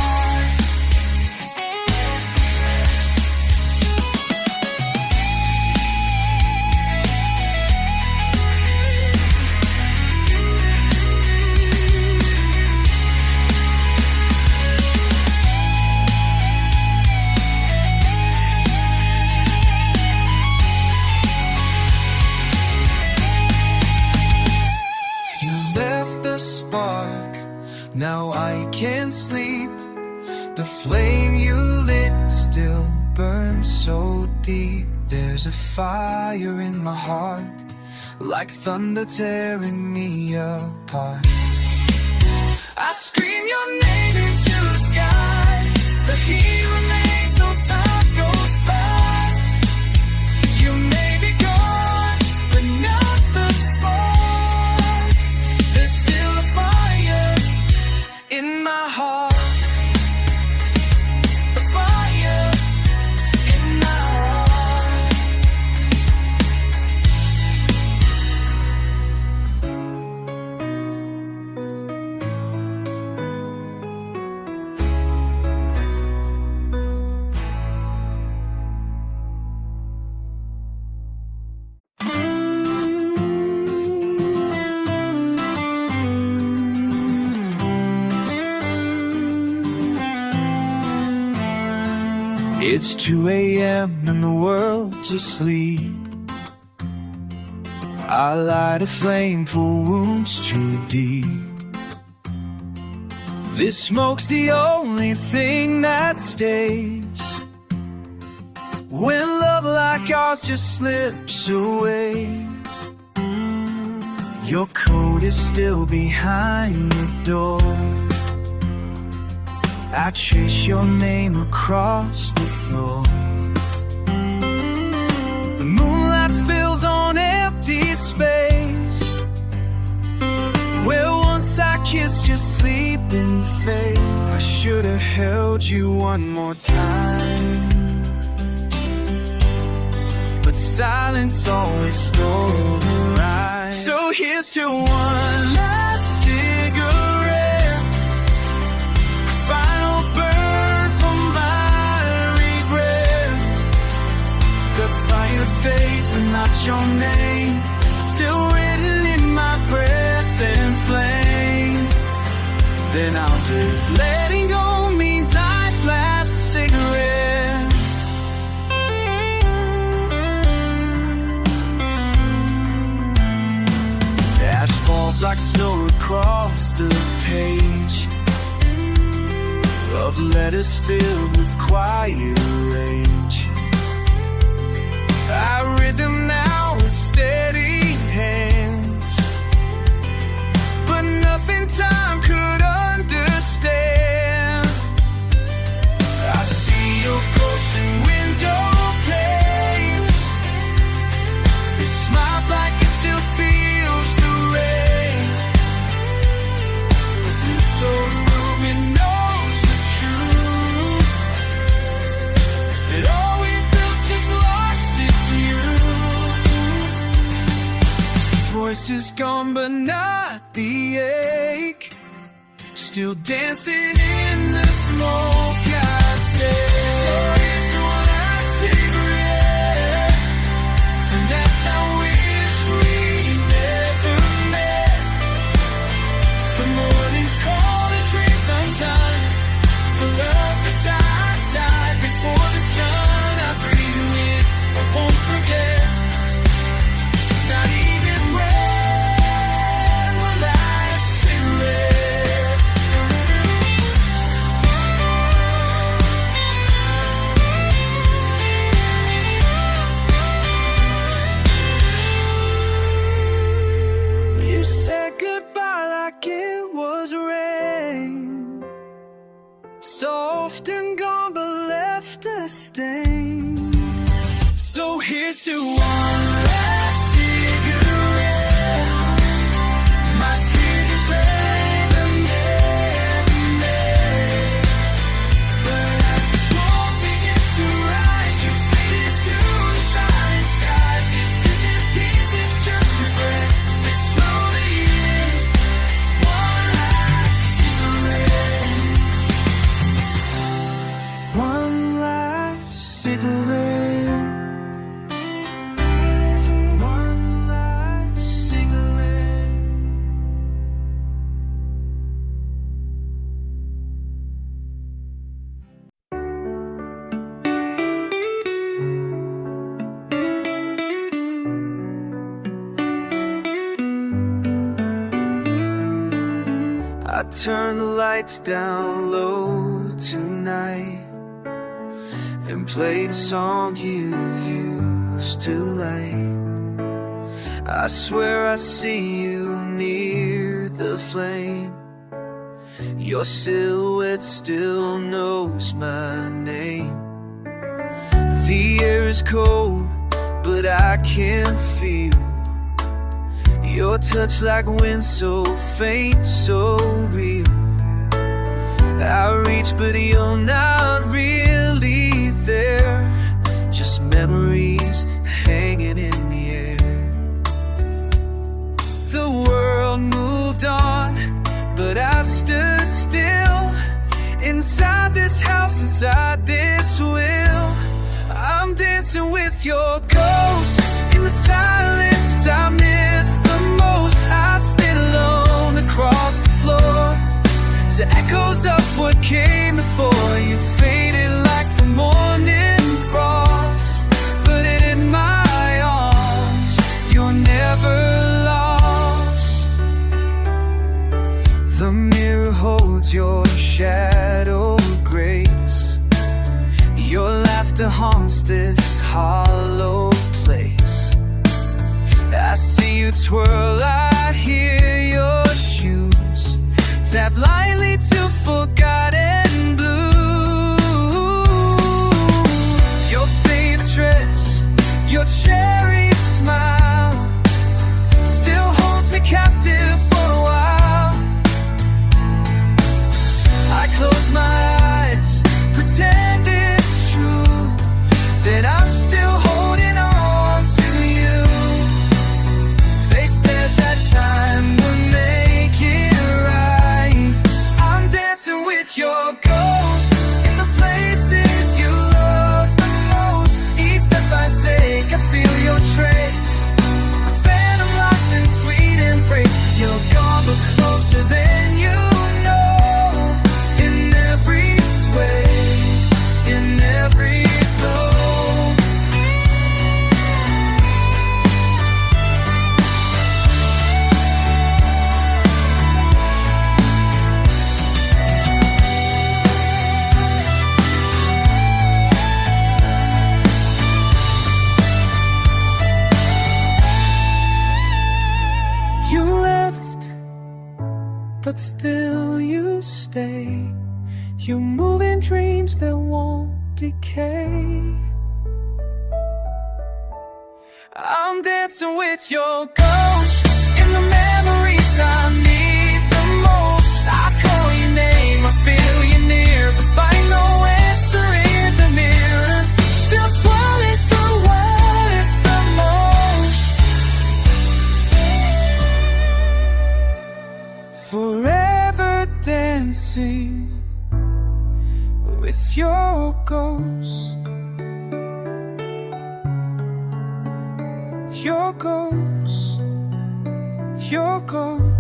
Now I can't sleep. The flame you lit still burns so deep. There's a fire in my heart, like thunder tearing me apart. I scream your name into the sky. The heat remains though time goes by. You may be gone, but not the spark. There's still a fire in my heart. A fire in my heart. It's 2 a.m. and the world's asleep. I light a flame for wounds too deep. This smoke's the only thing that stays when love like ours just slips away. Your coat is still behind the door. I trace your name across the floor. The moonlight spills on empty space, where once I kissed your sleeping face. I should have held you one more time, but silence always stole the ride. So here's to one last cigarette, final burn for my regret. The fire fades, but not your name, still written in my breath and flame. Then I'll do. Letting go means I've last cigarette. Ash falls like snow across the page of letters filled with quiet rage. I read them now with steady hands, but nothing time could understand. I see your ghost in window panes. It smiles like it still feels the rain. So the room it knows the truth, that all we built just lost its youth. Voice is gone but not the ache, still dancing in the smoke I take. So here's to one last cigarette, and that's how I wish we never met. For mornings cold and dreams undone, for love that died before the sun. I breathe you in, I won't forget. Not even when my last cigarette. You said goodbye like it was rain, soft and gone but left a stain. So here's to one last cigarette. I turn the lights down low tonight and play the song you used to like. I swear I see you near the flame. Your silhouette still knows my name. The air is cold, but I can feel your touch like wind, so faint, so real. I reach, but you're not really there. Just memories hanging in the air. The world moved on, but I stood still. Inside this house, inside this will, I'm dancing with your ghost. In the silence I miss the most, I spin alone across the floor to echoes of what came before. You faded like the morning frost, but in my arms you're never lost. The mirror holds your shadow grace. Your laughter haunts this hollow place. I see you twirl, I hear your shoes tap lightly to forgotten blue. Your favorite dress, your cherry smile still holds me captive for a while. I close my eyes, pretend it's true that I'm still holding on to you. They said that time would make it right. I'm dancing with your ghost in the places you love the most. Each step I take, I feel your trace. A phantom locked in sweet embrace. You're gone but closer than you know. In every sway, in every glow. You left, but still you stay. You move in dreams that won't decay. I'm dancing with your ghost in the memories I need the most. I call your name, I feel you near, but find no answer in the mirror. Still twirling through what it's the most. Forever dancing with your ghost. Your ghost, your ghost.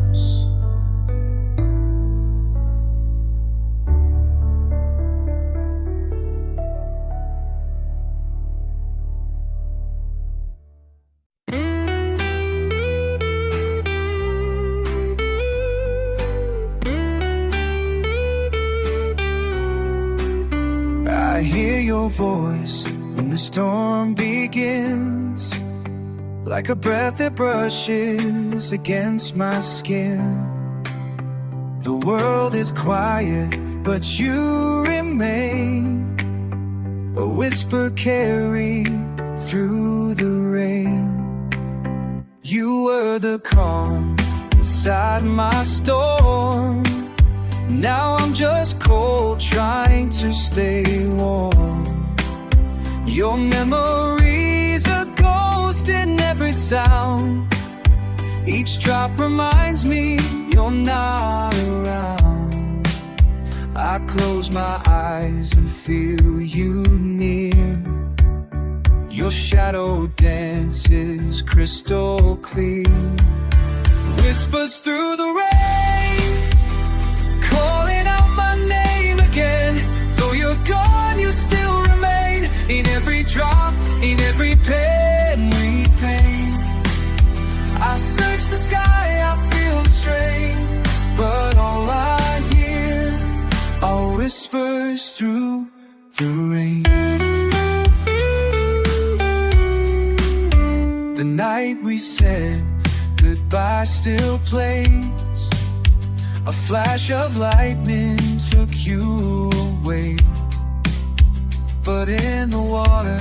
I hear your voice when the storm begins, like a breath that brushes against my skin. The world is quiet, but you remain, a whisper carried through the rain. You were the calm inside my storm. Now I'm just cold, trying to stay warm. Your memory's a ghost in every sound. Each drop reminds me you're not around. I close my eyes and feel you near. Your shadow dances crystal clear, whispers through the rain, calling out my name again. Though you're gone, you still remain in every drop, in every pen we paint. I search the sky, I feel the strain, but all I whispers through the rain. The night we said goodbye still plays. A flash of lightning took you away, but in the water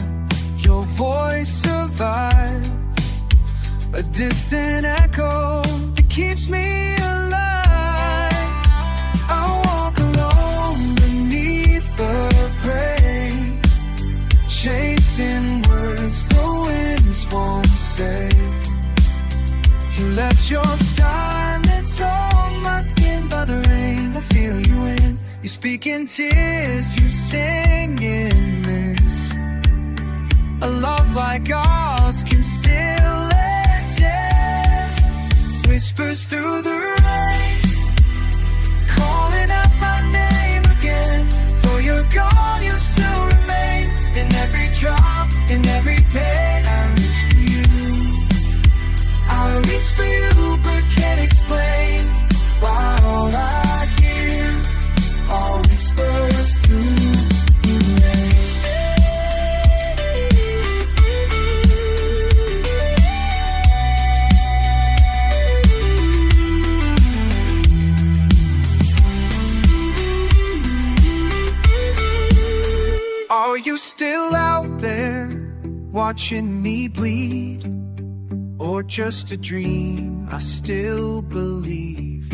your voice survives, a distant echo that keeps me alive. I walk alone beneath the praise, chasing words the winds won't say. You let your silence hold my skin, but the rain I feel you in. You speak in tears, you sing in this. A love like ours can still exist. Whispers through the rain, calling out my name again. Though you're gone, you still remain. In every drop, in every pain, I reach for you. I reach for you, but can't explain why all I hear are whispers through the rain. Are you still out there watching me bleed? Or just a dream I still believe?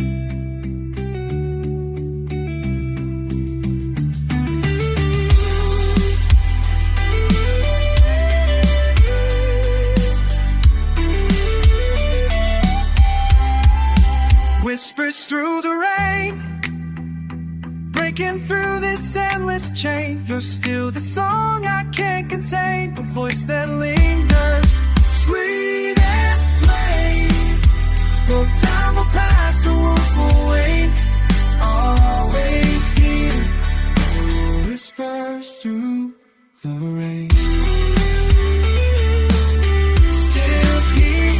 Whispers through the rain, breaking through this endless chain. You're still the song I can't contain, a voice that lingers, sweet and plain. Though time will pass, the wolf will wait, always here, whispers through the rain. Still here.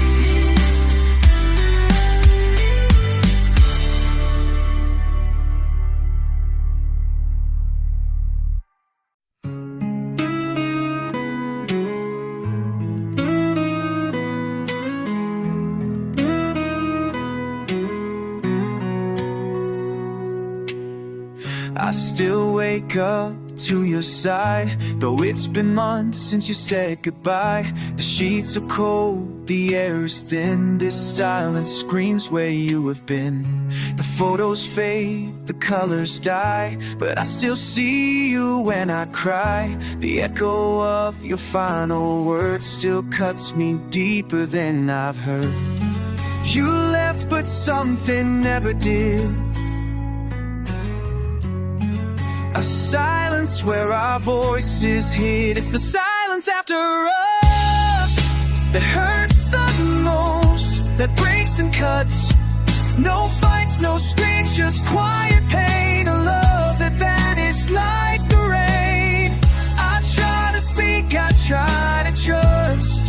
I still wake up to your side, though it's been months since you said goodbye. The sheets are cold, the air is thin. This silence screams where you have been. The photos fade, the colors die, but I still see you when I cry. The echo of your final words still cuts me deeper than I've heard. You left, but something never did. A silence where our voices hid. It's the silence after us that hurts the most, that breaks and cuts. No fights, no screams, just quiet pain. A love that vanished like the rain. I try to speak, I try to trust,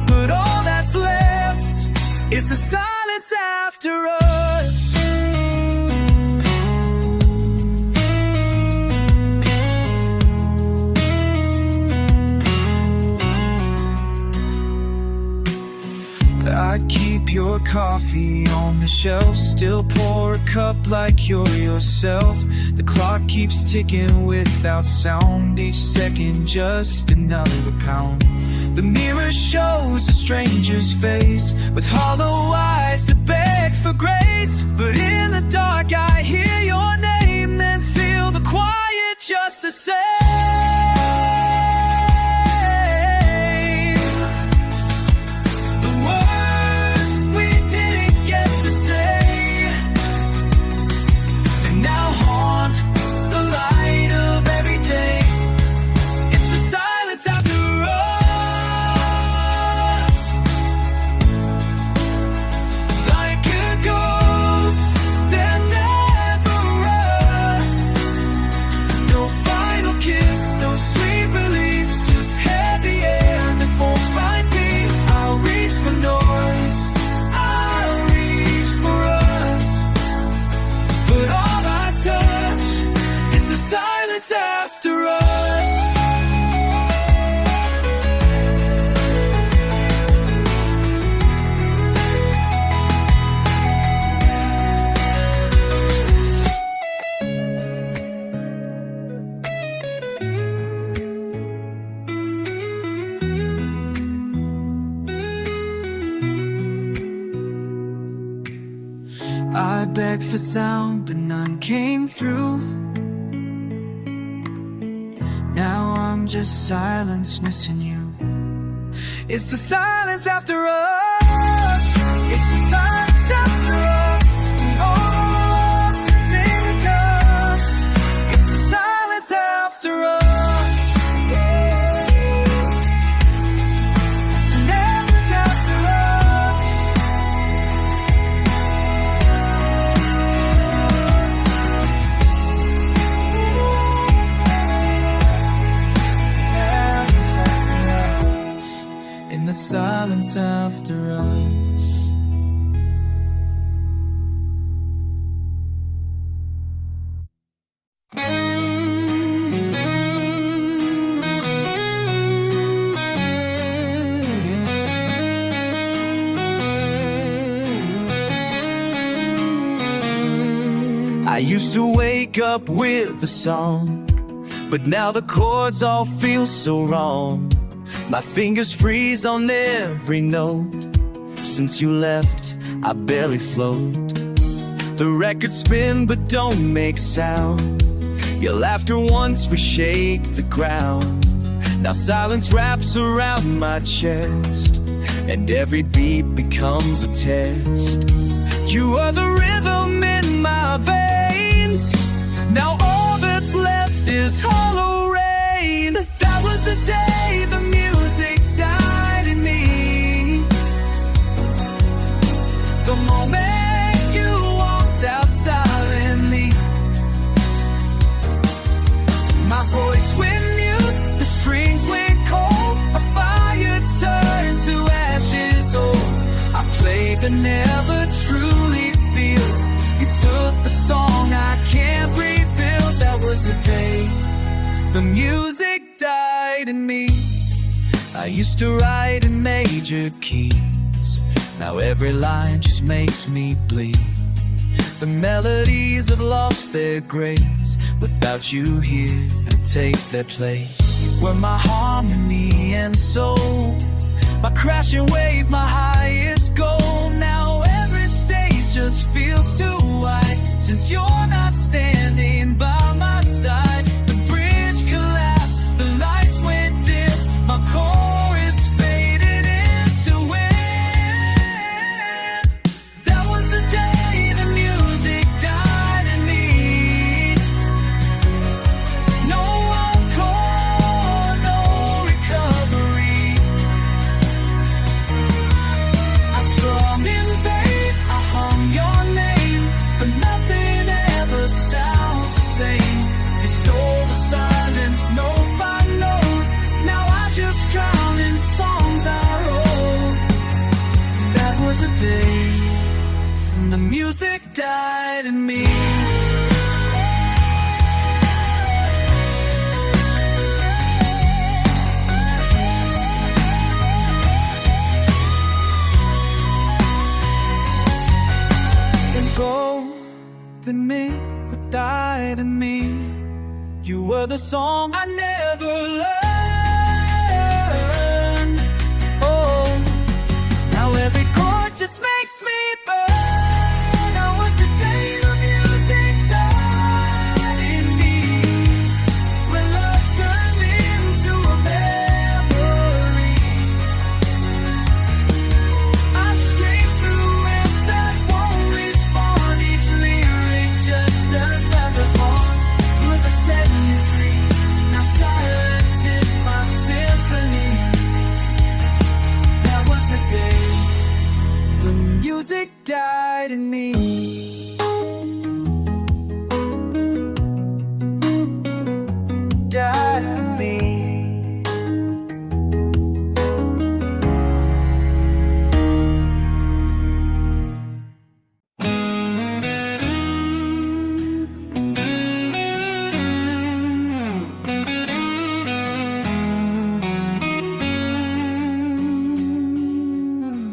but all that's left is the silence after us. I keep your coffee on the shelf, still pour a cup like you're yourself. The clock keeps ticking without sound, each second just another pound. The mirror shows a stranger's face with hollow eyes that beg for grace. But in the dark I hear your name, then feel the quiet just the same. Final kiss. begged for sound, but none came through. Now I'm just silence missing you. It's the silence after us. It's the silence after us. We all to take us. It's the silence after us. The silence after us. I used to wake up with a song, but now the chords all feel so wrong. My fingers freeze on every note. Since you left, I barely float. The records spin but don't make sound. Your laughter once we shake the ground. Now silence wraps around my chest, and every beat becomes a test. You are the rhythm in my veins. Now all that's left is hollow rain. That was the day the music died in me. The moment you walked out silently. My voice went mute, the strings went cold. A fire turned to ashes. Oh, I played but never truly feel. You took the song I can't rebuild. That was the day the music died in me. I used to write in major keys. Now every line just makes me bleed. The melodies have lost their grace. Without you here to take their place. You were my harmony and soul, my crashing wave, my highest goal. Now every stage just feels too wide, since you're not standing by my side. The bridge collapsed, the lights went dim. My chorus faded into wind. That was the day the music died in me. No encore, no recovery. I strummed in vain, I hung your name, but nothing ever sounds the same. You stole the silence note by note. Now I just drown in songs I wrote. That was the day the music died in me. Then go, then me, what died in me. You were the song I never learned. Oh, now every chord just makes me burn. That was the day the music died in me. When love turned into a memory. I scream through lips that won't respond. Each lyric just another heart. You were the setting me free. Now silence is my symphony. That was the day the music died in me. Died in me.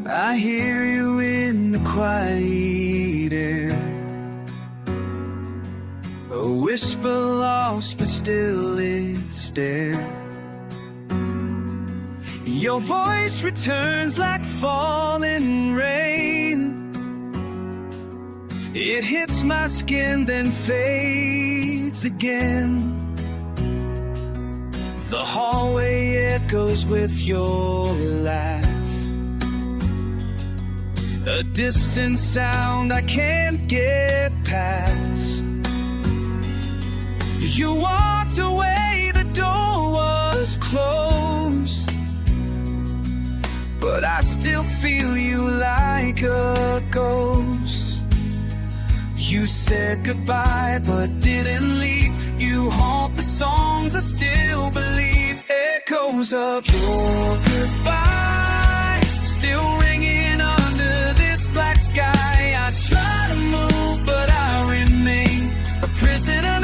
I hear you in the quiet air, a whisper lost but still it's there. Your voice returns like falling rain. It hits my skin, then fades again. The hallway echoes with your laugh, a distant sound I can't get past. You walked away, the door was closed, but I still feel you like a ghost. You said goodbye but didn't leave. You haunt the songs I still believe. Echoes of your goodbye still ringing under this black sky. I try to move but I remain a prisoner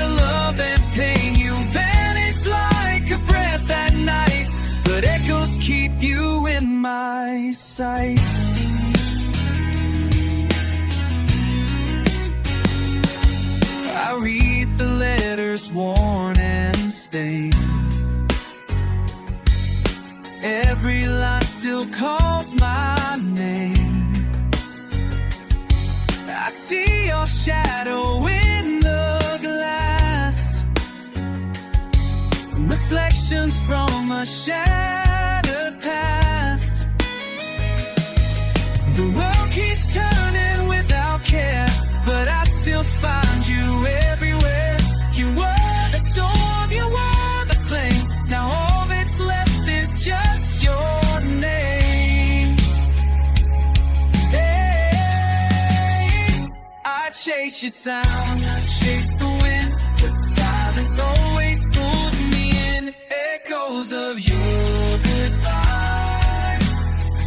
to love and pain. You vanish like a breath at night, but echoes keep you in my sight. I read the letters worn and stained. Every line still calls my name. I see your shadow in the glass, reflections from a shattered past. The world keeps turning without care, but I still find you everywhere. You were the storm, you were the flame. Now all that's left is just your name. Hey, I chase your sound, I chase the wind, but silence always pulls me in. Echoes of your goodbye,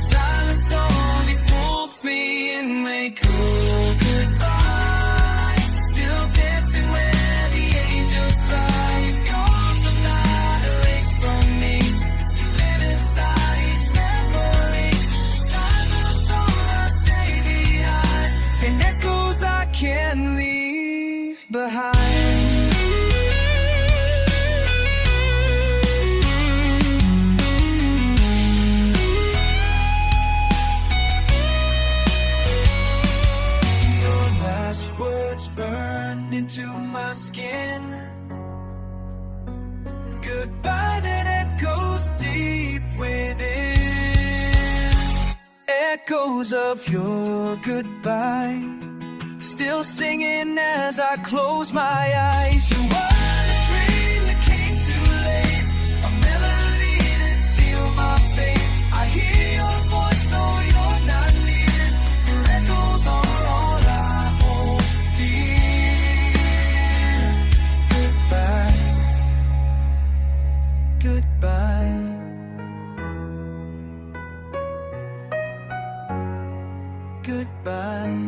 silence only pulls me in. They call goodbye, still dancing where the angels cry. You're gone from night, erased from me. You live inside each memory. Time moves on, I stay behind, and echoes I can't leave behind. Words burned into my skin. Goodbye that echoes deep within. Echoes of your goodbye still singing as I close my eyes. You were the dream that came too late, a melody that sealed my fate. I hear your voice, though you're not near. Your echoes are all I hold dear. Goodbye, goodbye, goodbye.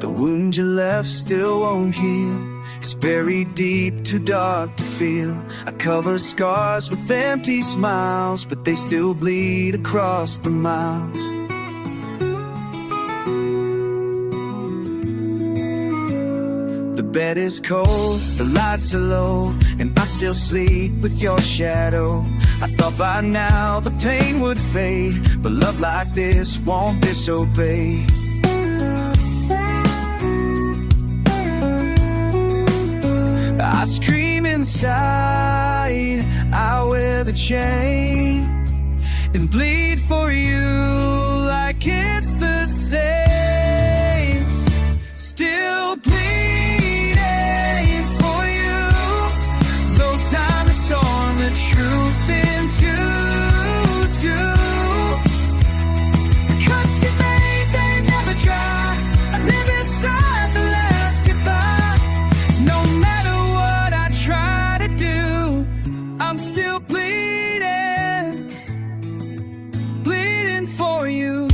The wound you left still won't heal. It's buried deep, too dark to feel. I cover scars with empty smiles, but they still bleed across the miles. The bed is cold, the lights are low, and I still sleep with your shadow. I thought by now the pain would fade, but love like this won't disobey. I scream inside, I wear the chain, and bleed for you like it's the same. Still bleeding for you, though time has torn the truth into two. The cuts you made, they never dry. I live inside the last goodbye. No matter what I try to do, I'm still bleeding, bleeding for you.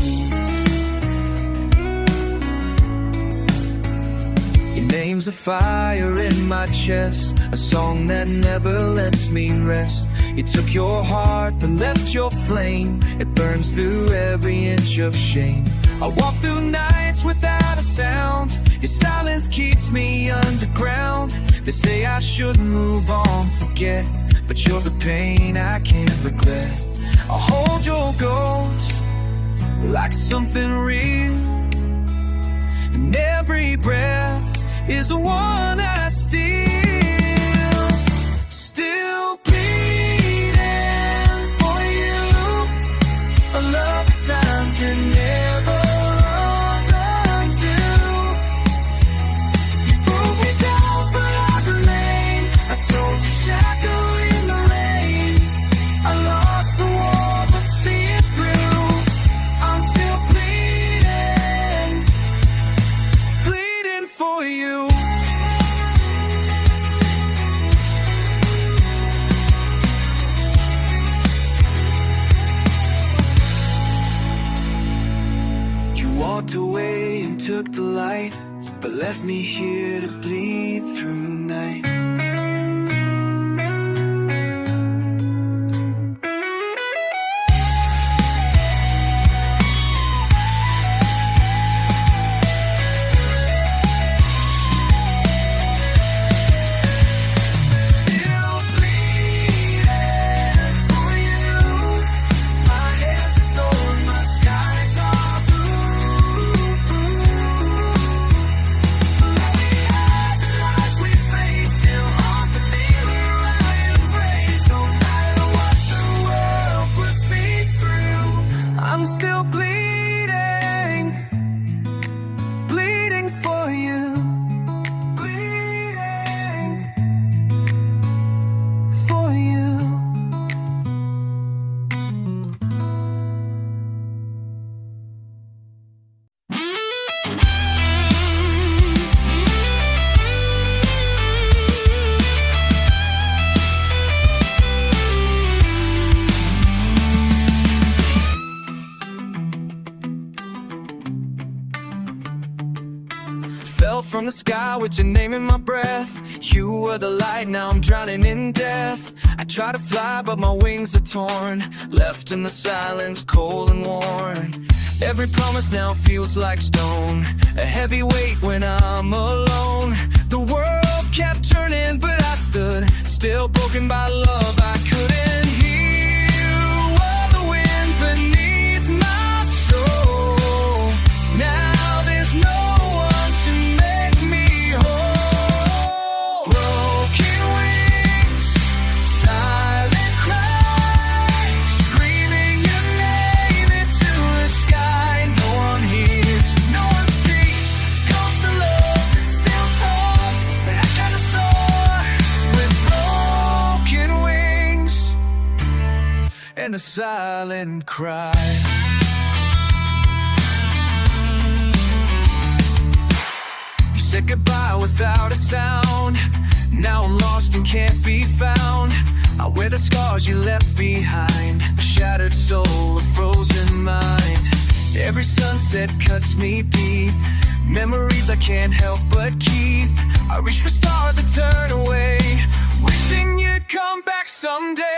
fire in my chest, a song that never lets me rest. You took your heart but left your flame, it burns through every inch of shame. I walk through nights without a sound, your silence keeps me underground. They say I should move on, forget, but you're the pain I can't regret. I'll hold your ghost like something real, and every breath is the one I steal. Still bleeding for you, a love that time can never undo. You broke me down but I remain, I sold you shadow in the rain. I lost the war but see it through, I'm still bleeding for you. You walked away and took the light, but left me here to bleed through night. I'm still bleeding, bleeding for you, bleeding for you. Fell from the sky with your name in my breath. You were the light, now I'm drowning in death. I try to fly but my wings are torn, left in the silence, cold and worn. Every promise now feels like stone, a heavy weight when I'm alone. The world kept turning but I stood still, broken by love I couldn't hear. All the wind beneath my soul, now there's no one to make me whole. Broken wings, silent cries, screaming your name into the sky. No one hears, no one sees, ghost of love that steals hearts that I kinda soar. With broken wings and a silent cry. Said goodbye without a sound, now I'm lost and can't be found. I wear the scars you left behind, a shattered soul, a frozen mind. Every sunset cuts me deep, memories I can't help but keep. I reach for stars that turn away, wishing you'd come back someday.